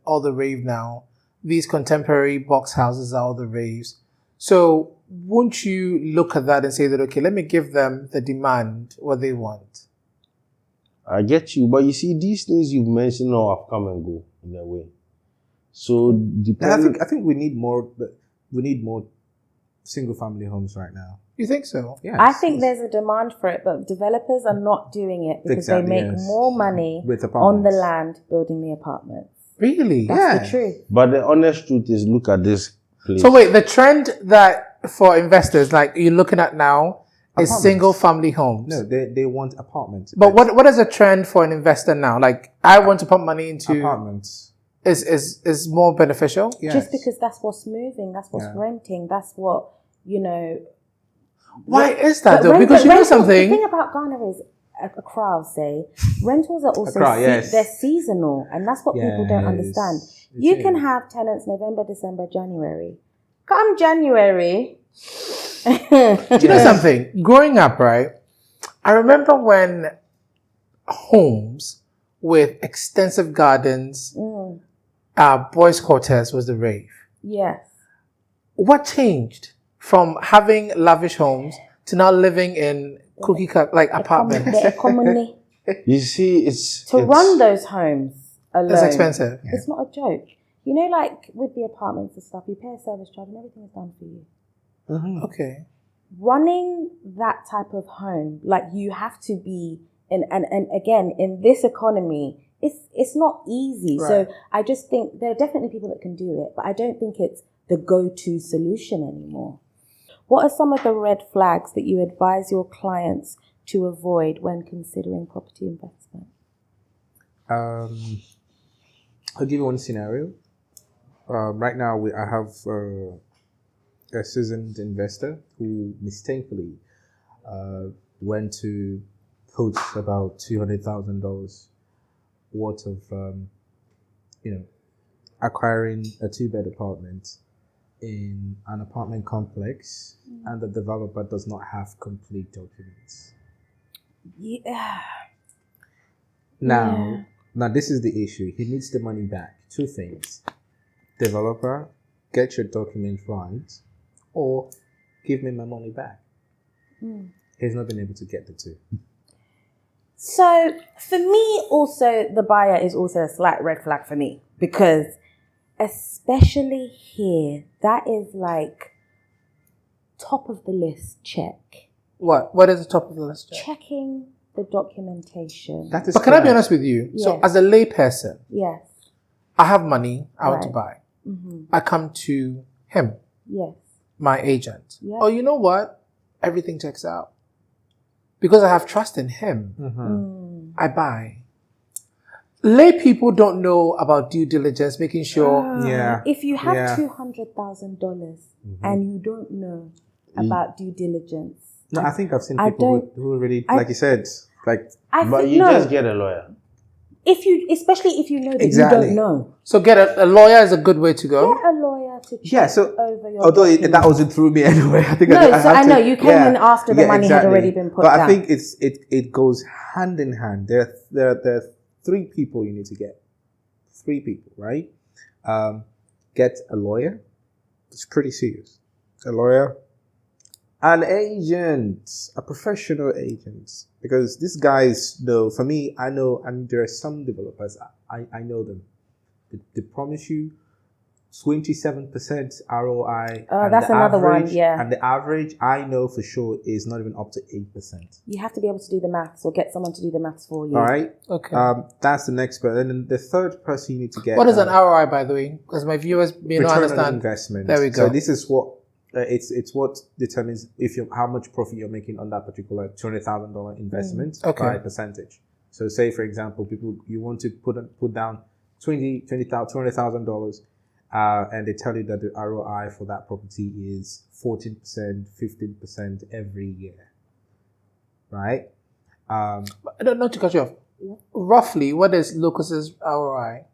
all the rave now. These contemporary box houses are all the raves. So, won't you look at that and say that, okay, let me give them the demand, what they want? I get you, but you see, these things you've mentioned now have come and go in a way. So, I think we need more. We need more single family homes right now. You think so? Yeah, I think there's a demand for it, but developers are not doing it because Exactly, they make yes. more money With on the apartments. land building the apartments. Really? That's the truth. But the honest truth is, look at this place. So wait, the trend that for investors, like you're looking at now, is Apartments. single family homes. No, they want apartments. But what is a trend for an investor now? Like I want to put money into apartments? is more beneficial. Yes. Just because that's what's moving, that's what's renting, that's what, Why is that But though? Because you know rentals, something. The thing about Ghana is, Accra, I'll say, rentals are also Accra, yes. they're seasonal, and that's what people don't understand. You can have tenants November, December, January. Come January. Do you know something? Growing up, right? I remember when homes with extensive gardens, boys' quarters was the rave. Yes. What changed from having lavish homes to now living in cookie cut like apartments? The economy. You see, it's Run those homes alone. It's expensive. It's not a joke. You know, like with the apartments and stuff, you pay a service charge and everything is done for you. Okay. Running that type of home, like you have to be, and again, in this economy, it's not easy. Right. So I just think there are definitely people that can do it, but I don't think it's the go-to solution anymore. What are some of the red flags that you advise your clients to avoid when considering property investment? I'll give you one scenario. Right now, I have a seasoned investor who mistakenly went to put about $200,000 worth of, acquiring a 2-bed apartment in an apartment complex, and the developer does not have complete documents. Yeah. Now, this is the issue. He needs the money back. 2 things. Developer, get your documents right, or give me my money back. He's not been able to get the 2. So for me, also, the buyer is also a slight red flag for me, because especially here, that is like top of the list check. What is the top of the list? Checking the documentation. That is But can I be correct. honest with you? So Yes. as a lay person, Yes. I have money I want to Right. buy. Mm-hmm. I come to him, Yes. my agent. Yeah. Oh, you know what? Everything checks out. Because I have trust in him, I buy. Lay people don't know about due diligence, making sure. Yeah. If you have Yeah. $200,000 and you don't know about due diligence, No, I think I've seen I people don't- who really, I- like you said, like, I But think you no. just get a lawyer. Especially if you know that Exactly. you don't know, So get a lawyer is a good way to go. get a lawyer to check yeah, so, over your although documents. that wasn't through me anyway, I think No, I so had I to- know, you came in after the money had already been put But down. I think it goes hand in hand. There are 3 people you need to get. 3 people, right? Get a lawyer. It's pretty serious. A lawyer. An agent, a professional agent. Because these guys know, for me, I know, and there are some developers, I know them. They promise you 27% ROI. And that's the another one, average- yeah. And the average, I know for sure, is not even up to 8%. you have to be able to do the maths or get someone to do the maths for you. All right? Okay. That's the next person. And then the third person you need to get. What is an ROI, by the way? Because my viewers may not return on understand. investment. There we go. So this is what it's what determines if you how much profit you're making on that particular $200,000 investment Okay. by percentage. So say for example, you want to put down $200,000, and they tell you that the ROI for that property is 14%, 15% every year, right? I don't know to cut you off. Roughly, what is Locus's ROI?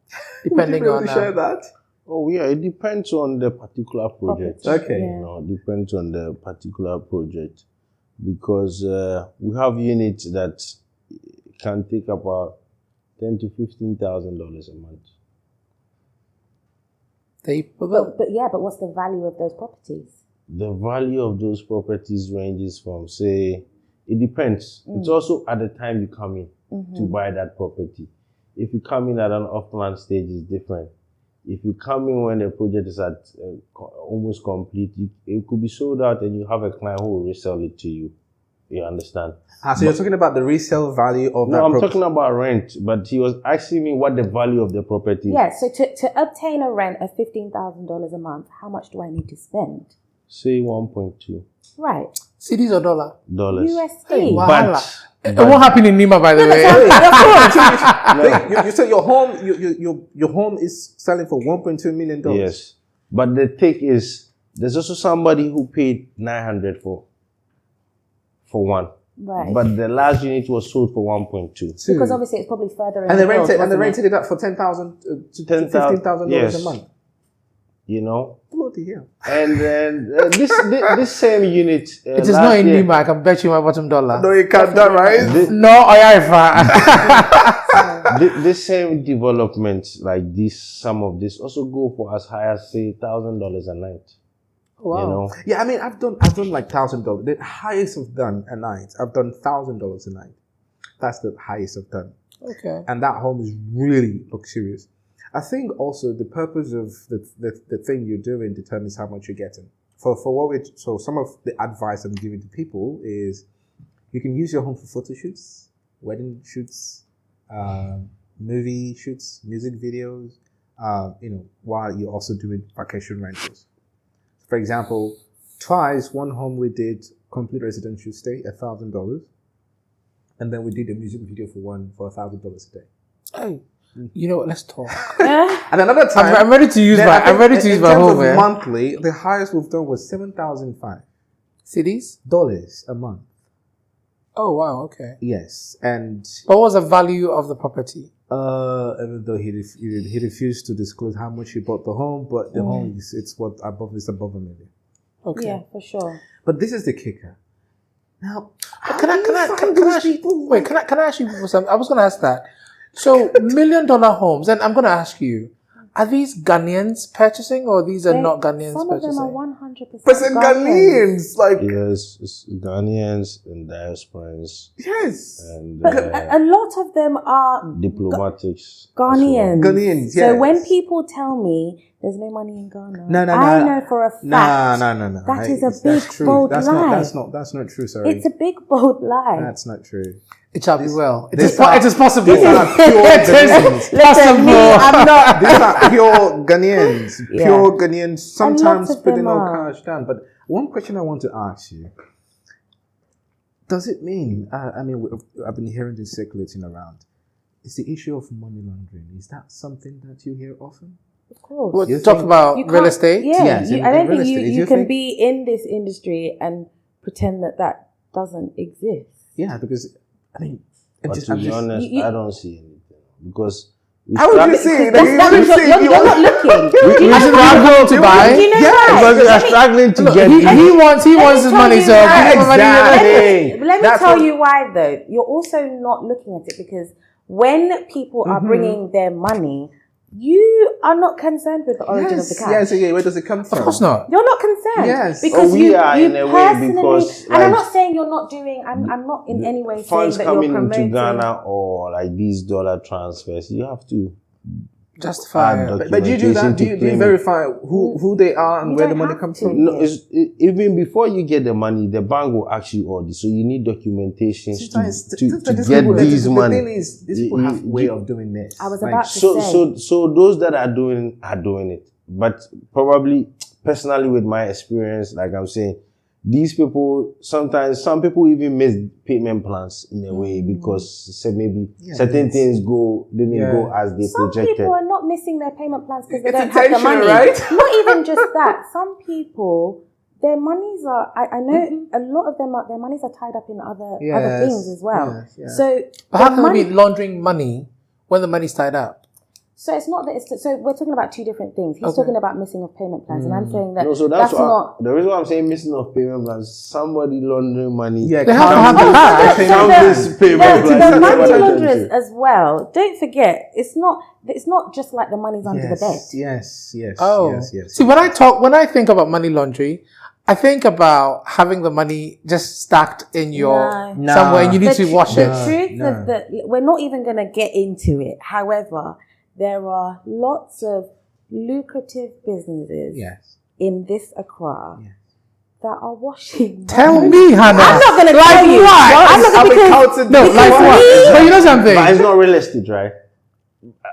Depending on that. Oh yeah, it depends on the particular project. Property, Okay. yeah. You know, depends on the particular project, because we have units that can take about $10,000 to $15,000 a month. But what's the value of those properties? The value of those properties ranges from, say, it depends. It's also at the time you come in to buy that property. If you come in at an off-plan stage, it's different. If you come in when the project is at almost complete, it could be sold out and you have a client who will resell it to you. You understand? So you're talking about the resale value of that No, I'm property. talking about rent, but he was asking me what the value of the property is. Yeah, so to obtain a rent of $15,000 a month, how much do I need to spend? Say $1.2. Right. CDs or dollar? USD. Wow. But It won't happen in Nima, by the way. You said your home, your home is selling for $1.2 million. yes, but the take is there's also somebody who paid $900 for one. Right. But the last unit was sold for 1.2. Because obviously it's probably further in And the they hills, rented wasn't it? it up for $10,000 to $15,000 yes. a month. You know, Bloody hell! and then this same unit. It is not in Nima. I can bet you my bottom dollar. No, you can't. That right? No, Oyafa. This same development, like this, some of this also go for as high as say $1,000 a night. Wow. You know, Yeah, I mean, I've done like $1,000. The highest I've done a night, I've done $1,000 a night. That's the highest I've done. Okay. And that home is really luxurious. I think also the purpose of the thing you're doing determines how much you're getting. So some of the advice I'm giving to people is you can use your home for photo shoots, wedding shoots, movie shoots, music videos, while you're also doing vacation rentals. For example, one home we did complete residential stay, $1,000. And then we did a music video for $1,000 a day. Hey, you know what? Let's talk. And another time, I'm ready to use my home. In monthly, the highest we've done was $7,500 Cities? a month. Oh wow, okay. Yes, and what was the value of the property? Even though he refused to disclose how much he bought the home, but the home is above $1 million. Okay. Yeah, for sure. But this is the kicker. Now, can I ask you for something? I was going to ask that. So, $1 million homes, and I'm going to ask you, are these Ghanaians purchasing or these are not Ghanaians some purchasing? Some of them are 100% Ghanaians. Like, yes, it's Ghanaians and diasporans. Yes. And but a lot of them are diplomatics. Ghanaians. Ghanaians, yes. So when people tell me there's no money in Ghana, No. I know for a fact No. that is a big, bold lie. That's not true, sorry. It's a big, bold lie. That's not true. It shall be well. It These is possible. These are pure Ghanaians. Listen, me, I'm not. These are pure Ghanaians. Yeah. Pure Ghanaians, sometimes of them putting no are. cash down. But one question I want to ask you, does it mean, I've been hearing this circulating around, is the issue of money laundering, is that something that you hear often? Of course. We'll You talk think- about You real can't- estate. Yeah, Yes, I in don't real think estate. you You can think- be in this industry and pretend that doesn't exist. Yeah, because, But to be honest, I don't see anything. Because how would you see? That's You because would say you're you not want- looking. We struggle to buy. Do you know Yeah, why? because we are Let me- struggling to get He wants his tell money, you so why. give him money. Exactly. Let me That's tell what- you why, though. You're also not looking at it because when people are bringing their money, you are not concerned with the origin of the cash. Yes, where does it come from? Of course not. You're not concerned. Yes. Because we you are in a way personally, because, and I'm like, not saying you're not doing, I'm not in any way saying funds that you're coming promoting. into Ghana or like these dollar transfers, you have to Justify add it. But you do that? documentation Do to you claim it. verify who they are and You where the don't money have comes to. from? No, even before you get the money, the bank will ask you all this. So you need documentation to get these money. The thing is, these people have a way of doing this. I was Like, about to say. So those that are doing it. But probably personally with my experience, like I'm saying, these people, sometimes some people even miss payment plans in a way because say maybe certain things didn't go as they Some projected. people are not missing their payment plans because they It's don't have the intentional, money. right? Not even just that. Some people, their monies are. I know a lot of them. Their monies are tied up in other things as well. Yes. So But how the can we money- be laundering money when the money's tied up? So it's not that it's. So we're talking about two different things. He's Okay. talking about missing of payment plans, and I'm saying that No, so that's what not. the reason why I'm saying missing of payment plans. Somebody laundering money. Yeah, They have to have the count- cash. payment Count plan. this payment The plan. That's money what I'm launderers saying. as well. Don't forget, it's not just like the money's under the bed. Yes. Oh, Yes. see, when I think about money laundry, I think about having the money just stacked in your No. somewhere, and you need to wash the it. truth No. of the, we're not even going to get into it. However, there are lots of lucrative businesses Yes. in this Accra that are washing. Tell me, Hannah. I'm not going to Like tell you. what? I'm not I'll be because counted No, because like what? But you know something? But it's not real estate, right?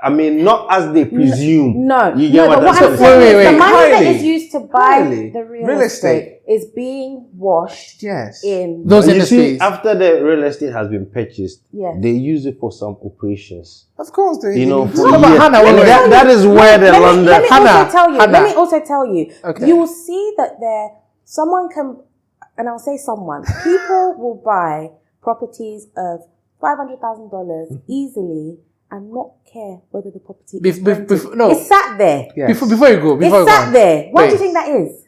I mean, not as they presume. No, You get no, what but what I'm I'm saying? saying Wait. is the money that Highly. is used to buy Highly. the real Real estate. estate is being washed Yes. in. Those You industries. see, after the real estate has been purchased, Yes. they use it for some operations. Of course, they. You know, they- for No, but years. Hannah, And wait. that is where the Let London. me also Hannah, tell you. Hannah. Let me also tell you. Okay. You will see that someone can, and I'll say someone. People will buy properties of $500,000 easily and not care whether the property is rented. no. It's sat there. Yes. Before you go, It's sat there. Why do you Wait. think that is?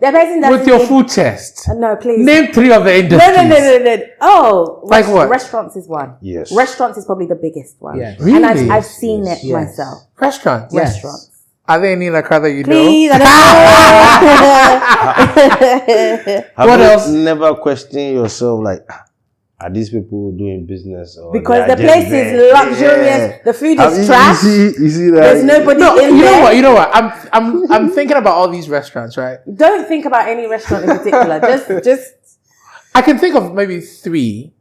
The person that With your full chest, No, please. name 3 of the industries. No. Oh, Like what? Restaurants is one. Yes. Restaurants is probably the biggest one. Yes. And Really? I've seen it Yes. myself. Restaurants. Yes. Restaurants. Are there any in Accra that you Please, know? Have What you else? never question yourself like, are these people doing business? Or Because they are the just place there? is luxurious, Yeah. the food Have is you- trash. You see that? There's nobody No, in you there. know what? I'm thinking about all these restaurants, right? Don't think about any restaurant in particular. just I can think of maybe 3,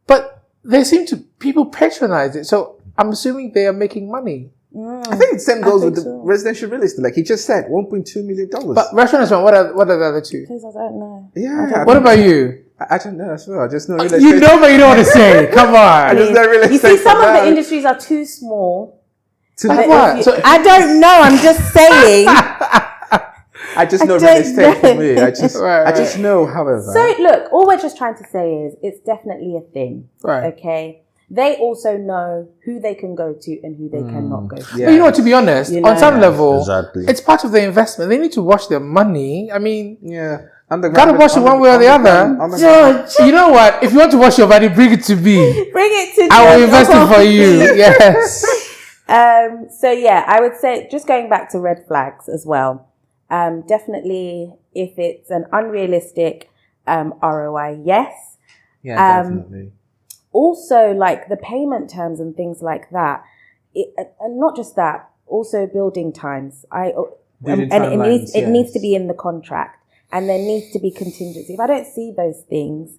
but they seem to people patronize it. So I'm assuming they are making money. I think the same goes with the so. residential real estate. Like he just said, $1.2 million. But restaurant as well, what are the other two? Because I don't know. Yeah. What about you? I don't know as well. I just know real estate. You know, but you don't want to say. Come I on. just know real estate. You see, some for of the now. industries are too small. Like what? So, I don't know. I'm just saying. I just know real don't estate for know. me. I just know, however. So look, all we're just trying to say is it's definitely a thing. Right. Okay. They also know who they can go to and who they cannot go to. Yeah. But you know what, to be honest, You know. on some level, Exactly. it's part of the investment. They need to watch their money. I mean, Yeah. gotta watch it one way or the other. George, You know what? If you want to watch your money, bring it to me. bring it to I will George invest it for you. Please. Yes. So yeah, I would say just going back to red flags as well. Definitely, if it's an unrealistic ROI, yes. Yeah, definitely. Also, like the payment terms and things like that, and not just that, also building times. It needs to be in the contract, and there needs to be contingency. If I don't see those things,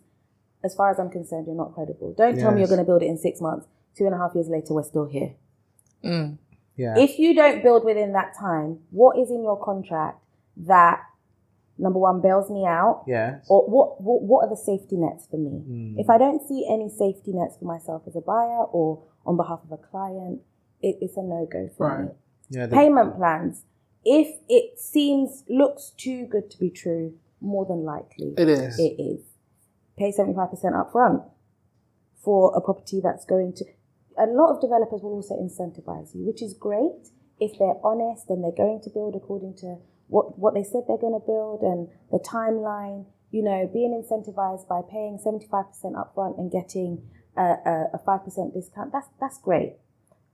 as far as I'm concerned, you're not credible. Don't tell me you're going to build it in 6 months. 2.5 years later, we're still here. Yeah. If you don't build within that time, what is in your contract that, number one, bails me out? Yes. Or what are the safety nets for me? If I don't see any safety nets for myself as a buyer or on behalf of a client, it's a no-go for me. Yeah. Payment plans. If it looks too good to be true, more than likely It is. It is. Pay 75% up front for a property that's going to... A lot of developers will also incentivize you, which is great if they're honest and they're going to build according to what they said they're going to build and the timeline. You know, being incentivized by paying 75% upfront and getting a 5% discount, that's great.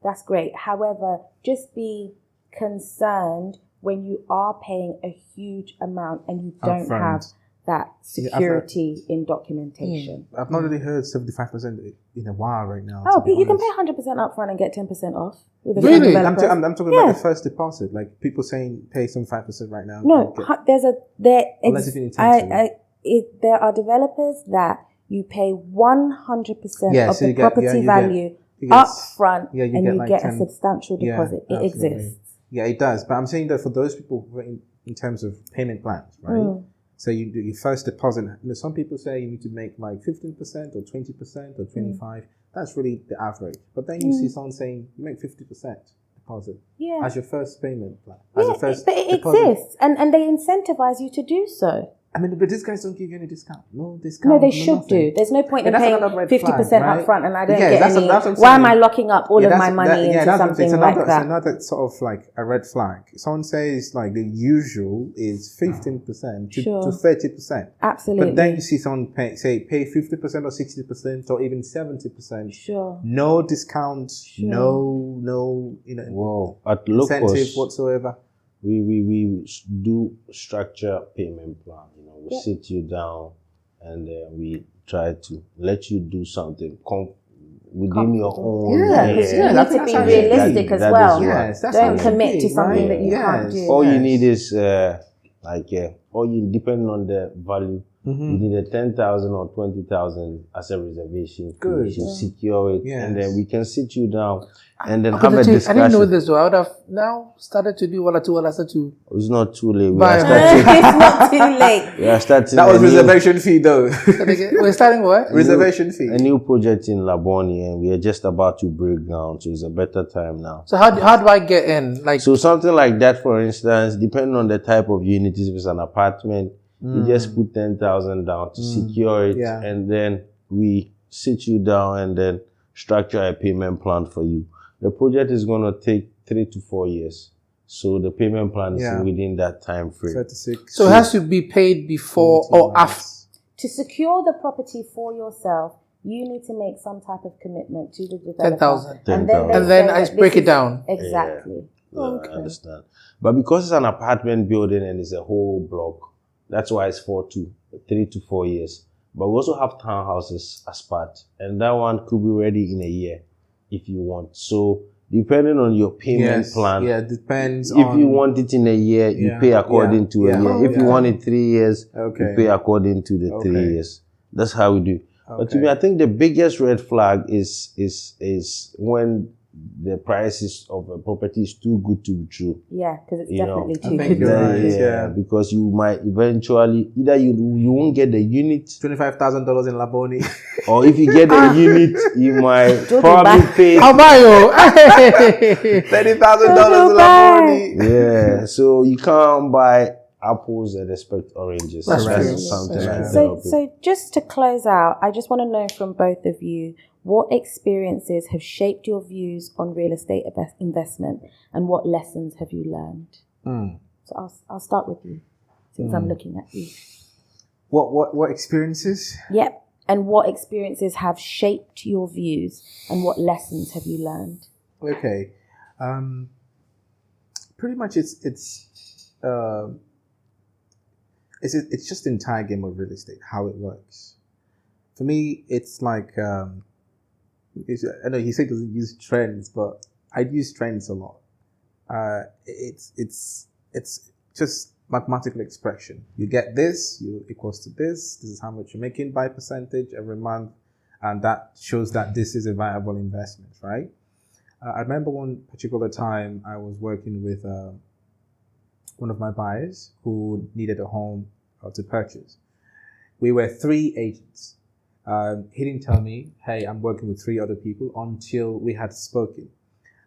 That's great. However, just be concerned when you are paying a huge amount and you don't have that security in documentation. I've not really heard 75% in a while right now. Oh, but you can pay 100% upfront and get 10% off. With a Really? I'm developer. talking about the first deposit. Like people saying pay 75% right now. No, Unless if you intend to. there are developers that you pay 100% of the property value up front and you get a substantial deposit. It exists. Yeah, it does. But I'm saying that for those people who are in terms of payment plans, right? So you do your first deposit. You know, some people say you need to make like 15% or 20% or 25%. That's really the average. But then you see someone saying you make 50% deposit as your first payment plan. As your first but it deposit. exists, and they incentivize you to do so. I mean, but these guys don't give you any discount. No discount. No, they should nothing. do. There's no point in that's paying another red 50% flag, right? up front and I don't Yeah, get that's any. what I'm Why am I saying. locking up all of my that's- money into that's what I'm saying. something It's like another, that? It's another sort of like a red flag. Someone says like the usual is 15% to 30%. Absolutely. But then you see someone pay 50% or 60% or even 70%. Sure. No discounts, no, At incentive Locus, whatsoever. we do structure payment plan. You know, we sit you down and we try to let you do something within your own. Because you need to be realistic as well. Don't commit to something that you can't do. All you need is depending on the value. You need a 10,000 or 20,000 as a reservation fee to secure it, and then we can sit you down and then have a discussion. I didn't know this though. I would have now started to do Wala to. It's not too late. It's not too late. We are starting. That was reservation fee though. We're starting what? Reservation fee. A new project in Laboni, and we are just about to break ground, so it's a better time now. So how do I get in? Like, so something like that, for instance, depending on the type of unit, if it's an apartment, you just put 10,000 down to secure it, and then we sit you down and then structure a payment plan for you. The project is going to take 3 to 4 years, so the payment plan is within that time frame. 36. So it has to be paid before or after. To secure the property for yourself, you need to make some type of commitment to the developer. 10,000. And then I break it down. Exactly. I understand. But because it's an apartment building and it's a whole block, that's why it's 3 to 4 years. But we also have townhouses as part, and that one could be ready in a year if you want. So depending on your payment plan, depends. If you want it in a year, you pay according to a year. If you want it 3 years, you pay according to the 3 years. That's how we do. But to me, I think the biggest red flag is when the prices of a property is too good to be true. Yeah, because it's You know, definitely I too think good. you're right. Yeah, because you might eventually either you won't get the unit, $25,000 in Laboni. or if you get the unit, you might Jojo probably buy. pay. I'll buy you. $30,000 in Laboni. Yeah, so you can't buy apples and expect oranges. That's That's true. something That's I true. tell people. So just to close out, I just want to know from both of you, what experiences have shaped your views on real estate investment, and what lessons have you learned? So I'll start with you, since I'm looking at you. What experiences? Yep. And what experiences have shaped your views, and what lessons have you learned? Okay. Pretty much it's just the entire game of real estate, how it works. For me, it's like I know he said he doesn't use trends, but I use trends a lot. It's just mathematical expression. You get this, you equals to this. This is how much you're making by percentage every month, and that shows that this is a viable investment, right? I remember one particular time I was working with one of my buyers who needed a home to purchase. We were 3 agents. He didn't tell me, hey, I'm working with 3 other people, until we had spoken.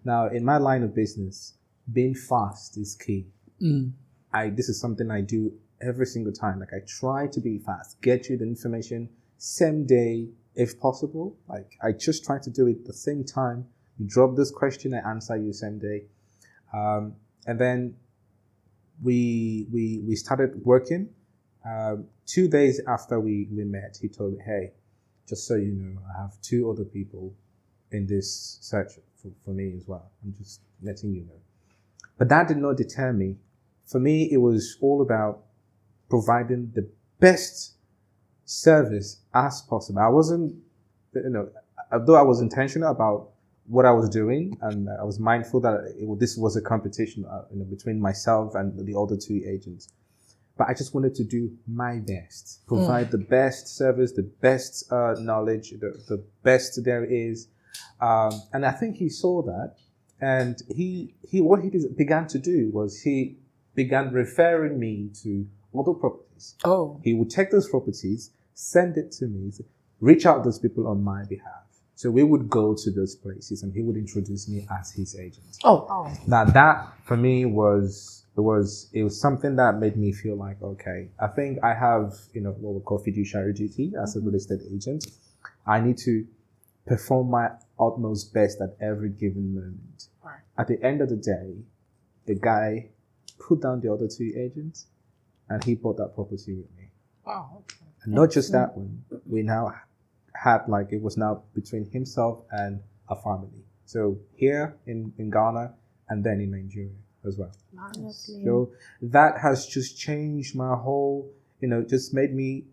Now, in my line of business, being fast is key. This is something I do every single time. Like, I try to be fast, get you the information same day if possible. Like, I just try to do it at the same time. You drop this question, I answer you same day. And then we started working. 2 days after we met, he told me, hey, just so you know, I have 2 other people in this search for me as well. I'm just letting you know. But that did not deter me. For me, it was all about providing the best service as possible. I wasn't, although I was intentional about what I was doing, and I was mindful that this was a competition between myself and the other 2 agents. But I just wanted to do my best, provide the best service, the best knowledge, the best there is. And I think he saw that. And what he began to do was he began referring me to other properties. Oh. He would take those properties, send it to me, reach out to those people on my behalf. So we would go to those places and he would introduce me as his agent. Oh. Now that for me was something that made me feel like, okay, I think I have, what we call fiduciary duty as a real estate agent. I need to perform my utmost best at every given moment. Right. At the end of the day, the guy put down the other 2 agents and he bought that property with me. Wow. Okay. And not just that one, we now had it was now between himself and a family. So here in Ghana and then in Nigeria as well. Nice. So that has just changed my whole, just made me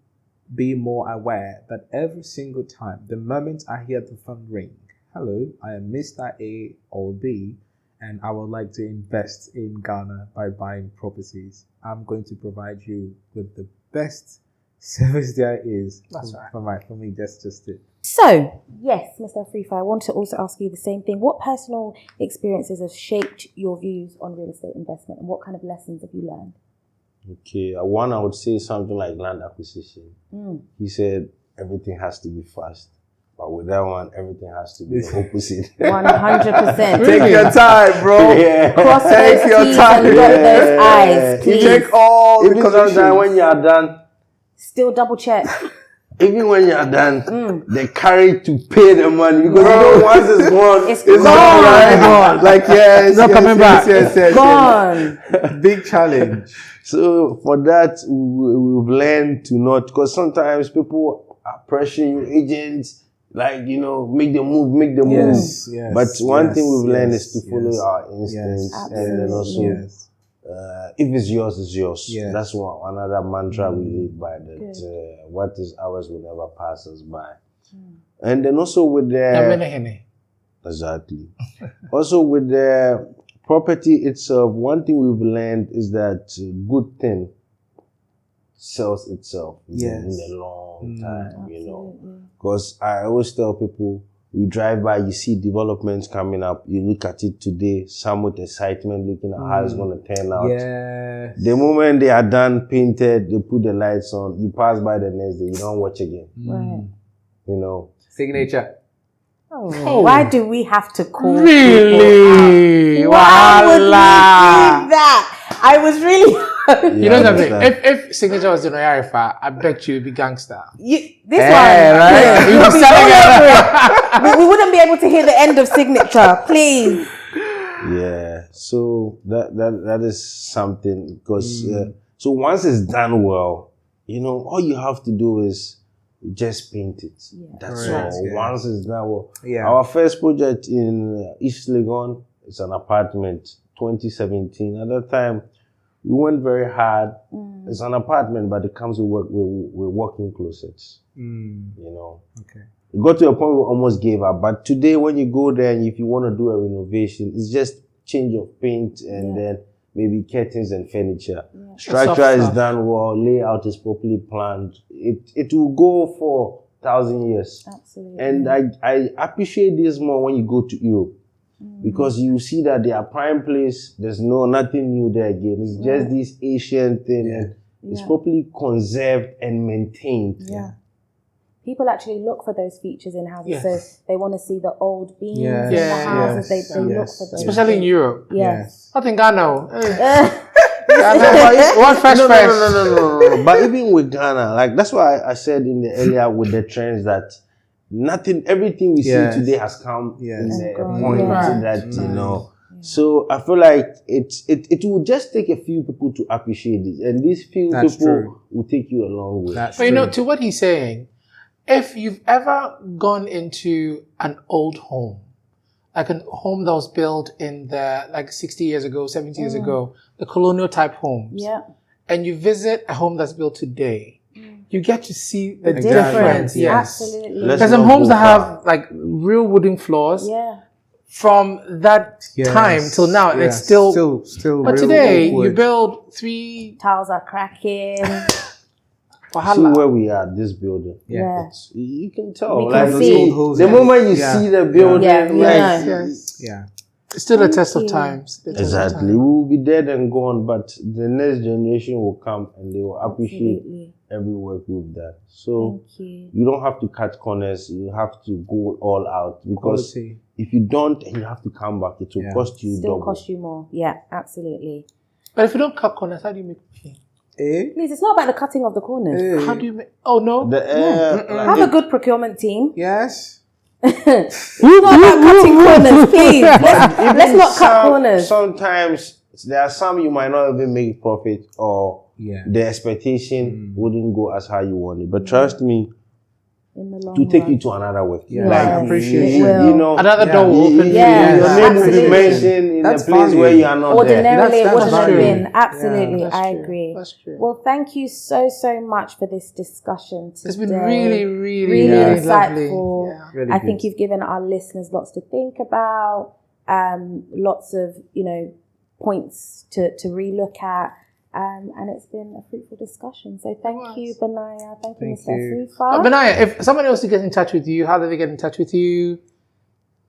be more aware that every single time, the moment I hear the phone ring, hello, I am Mr. A or B, and I would like to invest in Ghana by buying properties. I'm going to provide you with the best service there is. That's right. For me, that's just it. So, yes, Mr. Afrifa, I want to also ask you the same thing. What personal experiences have shaped your views on real estate investment, and what kind of lessons have you learned? Okay, one I would say something like land acquisition. He said everything has to be fast, but with that one, everything has to be the opposite. 100%. Take your time, bro. Yeah. Cross Take those your T's time. and dot those I's, You please. Check all the Even sometimes conditions. when you are done, Still double check. even when you are done, they carry to pay the money because once it's gone, It's It's gone. all right. Like, yes, Not coming back. Yes. Gone. Big challenge. So for that, we've learned to not, because sometimes people are pressuring you, agents, make the move. Yes. But one thing we've learned yes, is to follow our instincts, Yes. and then also, Yes. if it's yours, it's yours. Yes. That's another mantra we live by, that what is ours will never pass us by. And then also with the... Exactly. Also with the property itself, one thing we've learned is that good thing sells itself in a long time, Because I always tell people, We drive by, you see developments coming up. You look at it today, some with excitement, looking at how it's going to turn out. Yes. The moment they are done, painted, they put the lights on, you pass by the next day, you don't watch again. Right. You know. Signature. Oh, why do we have to call Really? people out? Why would we do that? I was really... You know something? If Signature was the Noyarifa, I bet you it'd be gangster. This Hey, one. right? Please, You we'll be be selling all over it. We wouldn't be able to hear the end of Signature. Please. Yeah, so that is something because so once it's done well, you know, all you have to do is just paint it. Yeah. That's all. Yeah. Once it's done well. Yeah. Our first project in East Legon is an apartment, 2017. At that time, we went very hard. It's an apartment, but it comes with walk-in closets. You know. Okay. It got to a point where we almost gave up. But today, when you go there and if you want to do a renovation, it's just change of paint and then maybe curtains and furniture. Yeah. Structure is done well, layout is properly planned. It will go for 1,000 years. Absolutely. And I appreciate this more when you go to Europe. Because you see that they are prime place, there's nothing new there again. It's just this Asian thing and it's properly conserved and maintained. Yeah. People actually look for those features in houses. So they want to see the old beams in the houses. They look for those. Especially in Europe. Yes. I think Ghana. What fresh? No. But even with Ghana, like that's why I said in the earlier with the trends that everything we see today has come in a point that, you know. So I feel like it will just take a few people to appreciate it. And these few people will take you a long way. But you know, to what he's saying, if you've ever gone into an old home, like a home that was built in the 60 years ago, 70 years ago, the colonial type homes, and you visit a home that's built today, you get to see the difference. Yes. Absolutely. There's some homes that have real wooden floors. Yeah. From that time till now, and it's still. But today, you build 3 tiles are cracking. See where we are, this building. Yeah. You can tell. We can see. The moment you see the building, it's still a test of times. Exactly. We will be dead and gone, but the next generation will come and they will appreciate every work we've done. So you don't have to cut corners. You have to go all out because if you don't, and you have to come back, it will cost you double. Cost you more. Yeah, absolutely. But if you don't cut corners, how do you make money? Please, it's not about the cutting of the corners. How do you make... Oh, no? Have a good procurement team. Yes. It's not about cutting corners, please. Let's not cut corners. Sometimes there are some you might not even make profit or the expectation wouldn't go as how you want it. But trust me, to take you to another work. I appreciate you. You know, another door will open. Your name will be mentioned in a place where you are not Ordinarily, there. it wouldn't have been. Absolutely, I agree. That's true. Well, thank you so much for this discussion today. It's been really insightful. Yeah. Really I think you've given our listeners lots to think about, lots of points to relook at. And it's been a fruitful discussion. So thank you, Benaya. Thank you, Mr. Afrifa. Benaya, if somebody wants to get in touch with you, how do they get in touch with you?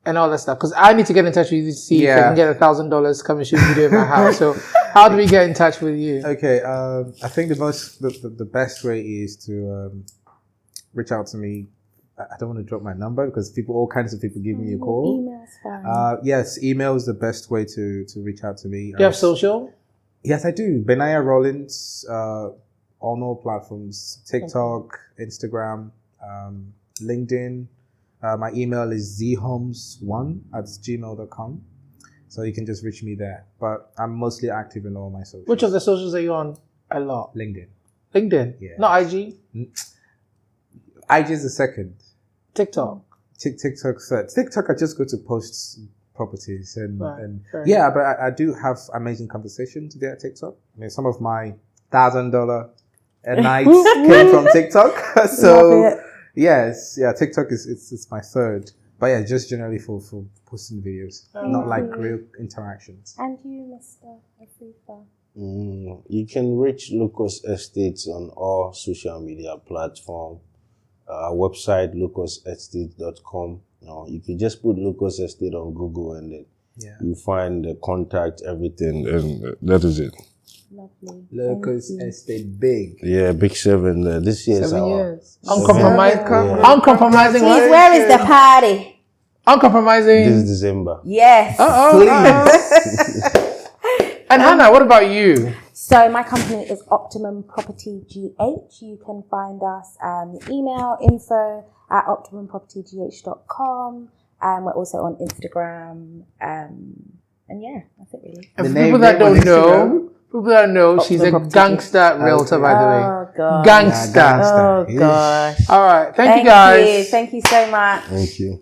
And all that stuff. Because I need to get in touch with you to see if I can get $1,000 come and shoot a video in my house. So how do we get in touch with you? Okay, I think the best way is to reach out to me. I don't want to drop my number because all kinds of people give me a call. Email's fine. Yes, email is the best way to reach out to me. Do you have social? Yes, I do. Benaya Rollins, on all platforms, TikTok, Instagram, LinkedIn. My email is zhomes1@gmail.com. So you can just reach me there. But I'm mostly active in all my socials. Which of the socials are you on a lot? LinkedIn. Yeah. Not IG? IG is the second. TikTok? TikTok third. TikTok, I just go to post properties but I do have amazing conversations there at TikTok. I mean, some of my $1,000 a night came from TikTok. So TikTok is my third. But just generally for posting videos, not like real interactions. And you, Mr. Afrifa? You can reach Locust Estates on all social media platforms. Our website, locustestate.com. You can just put Locust Estate on Google and then you find the contact, everything, and that is it. Lovely. Locust Estate big. Yeah, big 7 there. This year is 7 our years. Uncompromising. Please, where is the party? Uncompromising. This is December. Yes. Please. And Hannah, what about you? So my company is Optimum Property GH. You can find us email info@optimumpropertygh.com. We're also on Instagram. And yeah, that's it really. And for people that don't know, she's a gangster realtor, by the way. Oh god. Gangster. Oh gosh. All right. Thank you guys. Thank you so much. Thank you.